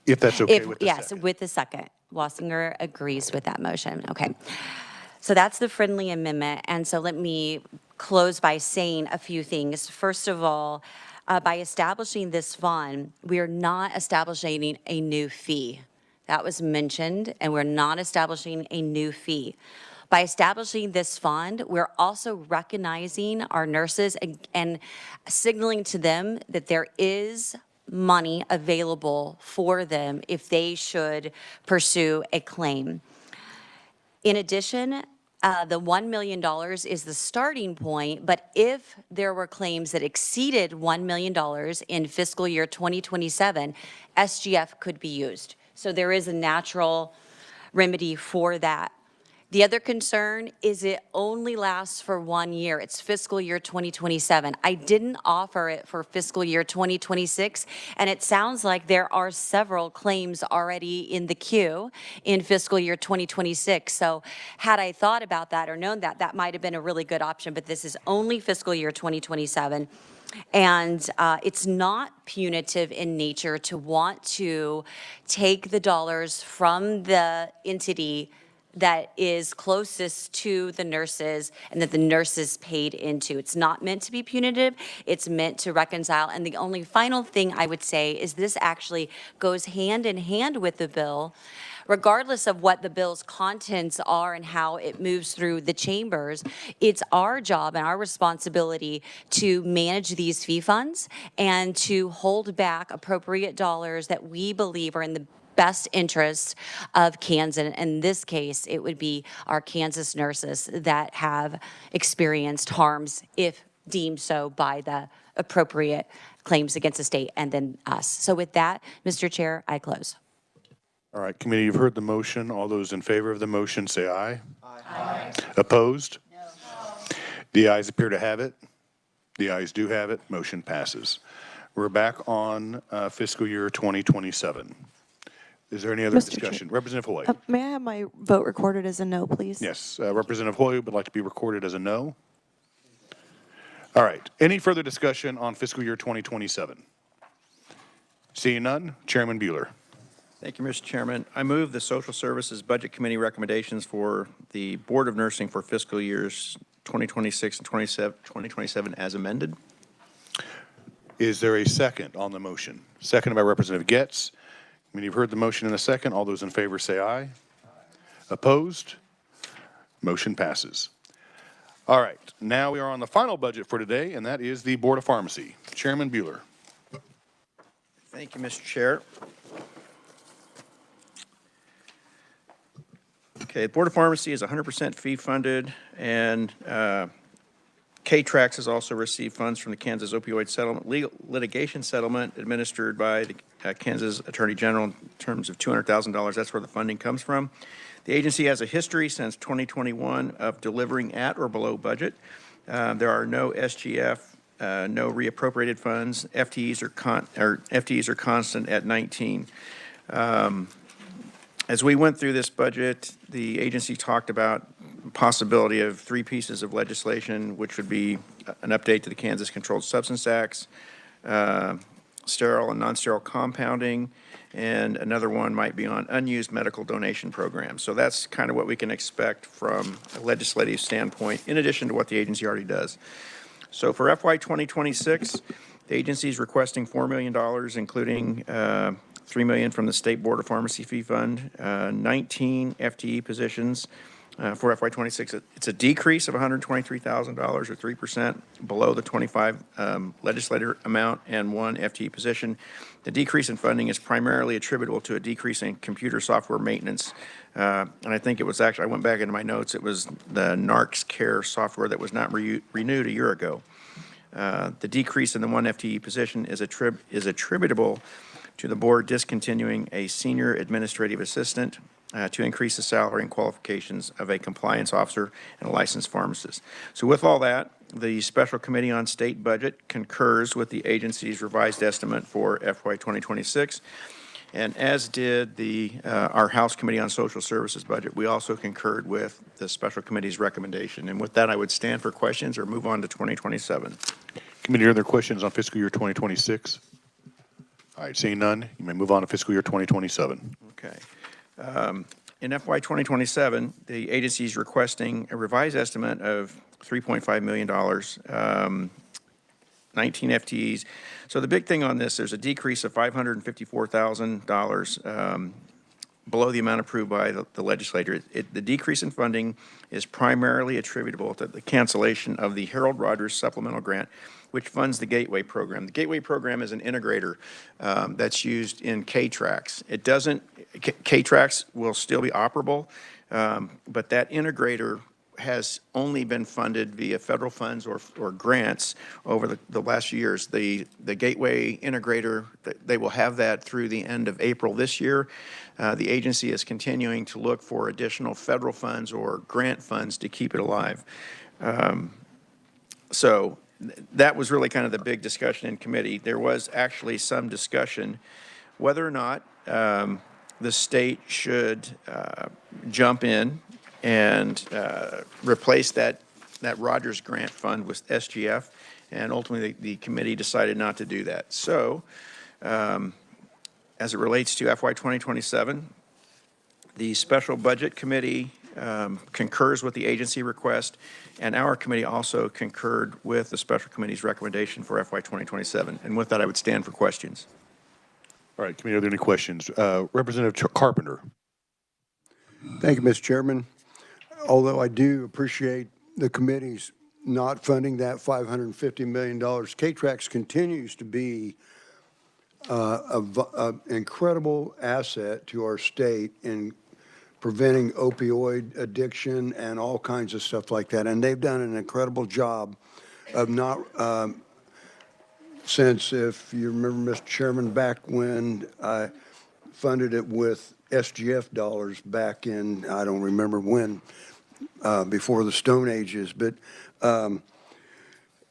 If that's okay with the yes, second. with the second. Wassinger agrees with that motion. Okay. So that's the friendly amendment. And so let me close by saying a few things. First of all, by establishing this fund, we are not establishing a new fee. That was mentioned, and we're not establishing a new fee. By establishing this fund, we're also recognizing our nurses and signaling to them that there is money available for them if they should pursue a claim. In addition, the $1 million is the starting point, but if there were claims that exceeded $1 million in fiscal year 2027, SGF could be used. So there is a natural remedy for that. The other concern is it only lasts for 1 year. It's fiscal year 2027. I didn't offer it for fiscal year 2026, and it sounds like there are several claims already in the queue in fiscal year 2026. So had I thought about that or known that, that might have been a really good option, but this is only fiscal year 2027. And it's not punitive in nature to want to take the dollars from the entity that is closest to the nurses and that the nurses paid into. It's not meant to be punitive, it's meant to reconcile. And the only final thing I would say is this actually goes hand in hand with the bill. Regardless of what the bill's contents are and how it moves through the chambers, it's our job and our responsibility to manage these fee funds and to hold back appropriate dollars that we believe are in the best interest of Kansas. In this case, it would be our Kansas nurses that have experienced harms, if deemed so by the appropriate claims against the state and then us. So with that, Mr. Chair, I close. All right, committee, you've heard the motion. All those in favor of the motion say aye. Aye. Opposed? No. The ayes appear to have it. The ayes do have it. Motion passes. We're back on fiscal year 2027. Is there any other discussion? Representative Hoy. May I have my vote recorded as a no, please? Yes, Representative Hoy would like to be recorded as a no. All right, any further discussion on fiscal year 2027? Seeing none, Chairman Bueller. Thank you, Mr. Chairman. I move the Social Services Budget Committee recommendations for the Board of Nursing for fiscal years 2026 and 2027 as amended. Is there a second on the motion? Seconded by Representative Getz. You've heard the motion in a second. All those in favor say aye. Opposed? Motion passes. All right, now we are on the final budget for today, and that is the Board of Pharmacy. Chairman Bueller. Thank you, Mr. Chair. Okay, Board of Pharmacy is 100% fee-funded, and K-Trax has also received funds from the Kansas opioid settlement, litigation settlement administered by the Kansas Attorney General in terms of $200,000. That's where the funding comes from. The agency has a history since 2021 of delivering at or below budget. There are no SGF, no reappropriated funds. FTEs are constant at 19. As we went through this budget, the agency talked about possibility of 3 pieces of legislation, which would be an update to the Kansas Controlled Substance Acts, sterile and non-sterile compounding, and another one might be on unused medical donation programs. So that's kind of what we can expect from a legislative standpoint, in addition to what the agency already does. So for FY 2026, the agency is requesting $4 million, including $3 million from the State Board of Pharmacy Fee Fund, 19 FTE positions for FY 26. It's a decrease of $123,000 or 3% below the 25 legislator amount and 1 FTE position. The decrease in funding is primarily attributable to a decrease in computer software maintenance. And I think it was actually, I went back into my notes, it was the NARCS Care software that was not renewed a year ago. The decrease in the 1 FTE position is attributable to the board discontinuing a senior administrative assistant to increase the salary and qualifications of a compliance officer and a licensed pharmacist. So with all that, the Special Committee on State Budget concurs with the agency's revised estimate for FY 2026, and as did our House Committee on Social Services budget. We also concurred with the Special Committee's recommendation. And with that, I would stand for questions or move on to 2027. Committee, are there questions on fiscal year 2026? All right, seeing none, you may move on to fiscal year 2027. Okay. In FY 2027, the agency is requesting a revised estimate of $3.5 million, 19 FTEs. So the big thing on this, there's a decrease of $554,000 below the amount approved by the legislature. The decrease in funding is primarily attributable to the cancellation of the Harold Rogers Supplemental Grant, which funds the Gateway Program. The Gateway Program is an integrator that's used in K-Trax. K-Trax will still be operable, but that integrator has only been funded via federal funds or grants over the last few years. The Gateway integrator, they will have that through the end of April this year. The agency is continuing to look for additional federal funds or grant funds to keep it alive. So that was really kind of the big discussion in committee. There was actually some discussion whether or not the state should jump in and replace that Rogers grant fund with SGF, and ultimately the committee decided not to do that. So as it relates to FY 2027, the Special Budget Committee concurs with the agency request, and our committee also concurred with the Special Committee's recommendation for FY 2027. And with that, I would stand for questions. All right, committee, are there any questions? Representative Carpenter. Thank you, Mr. Chairman. Although I do appreciate the committee's not funding that $550 million, K-Trax continues to be an incredible asset to our state in preventing opioid addiction and all kinds of stuff like that. And they've done an incredible job of not, since, if you remember, Mr. Chairman, back when I funded it with SGF dollars back in, I don't remember when, before the Stone Ages. But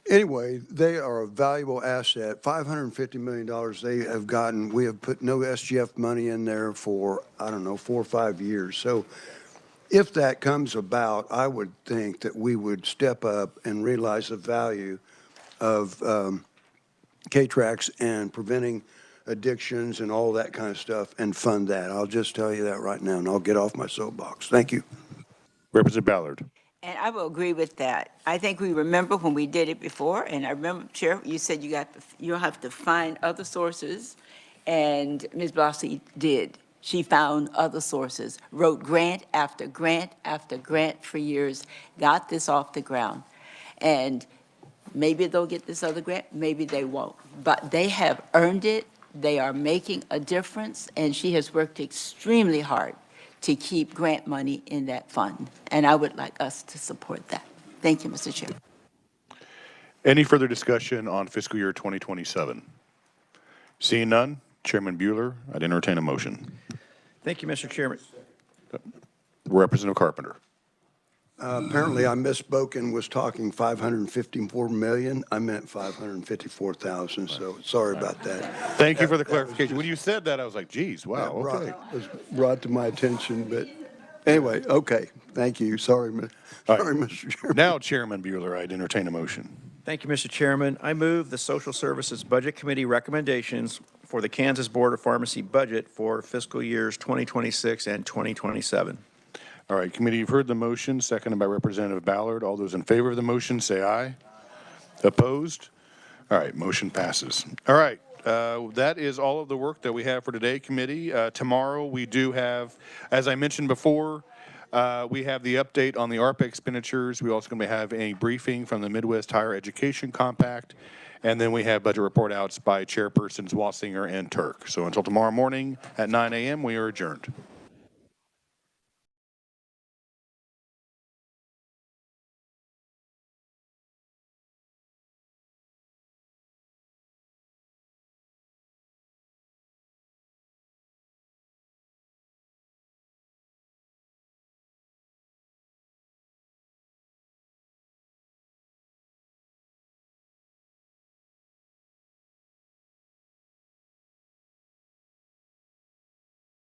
anyway, they are a valuable asset. $550 million they have gotten. We have put no SGF money in there for, I don't know, 4 or 5 years. So if that comes about, I would think that we would step up and realize the value of K-Trax and preventing addictions and all that kind of stuff and fund that. I'll just tell you that right now, and I'll get off my soapbox. Thank you. Representative Ballard. And I will agree with that. I think we remember when we did it before, and I remember, Chair, you said you'll have to find other sources, and Ms. Blasi did. She found other sources, wrote grant after grant after grant for years, got this off the ground. And maybe they'll get this other grant, maybe they won't. But they have earned it. They are making a difference, and she has worked extremely hard to keep grant money in that fund. And I would like us to support that. Thank you, Mr. Chair. Any further discussion on fiscal year 2027? Seeing none, Chairman Bueller, I'd entertain a motion. Thank you, Mr. Chairman. Representative Carpenter. Apparently, I misspoke and was talking 554 million. I meant 554,000, so sorry about that. Thank you for the clarification. When you said that, I was like, geez, wow, okay. Was brought to my attention, but anyway, okay. Thank you. Sorry, Mr. Chairman. Now, Chairman Bueller, I'd entertain a motion. Thank you, Mr. Chairman. I move the Social Services Budget Committee recommendations for the Kansas Board of Pharmacy budget for fiscal years 2026 and 2027. All right, committee, you've heard the motion, seconded by Representative Ballard. All those in favor of the motion, say aye. Opposed? All right, motion passes. All right, that is all of the work that we have for today, committee. Tomorrow, we do have, as I mentioned before, we have the update on the ARPA expenditures. We also going to have a briefing from the Midwest Higher Education Compact, and then we have budget report outs by Chairpersons Wassinger and Turk. So until tomorrow morning at 9 a.m., we are adjourned.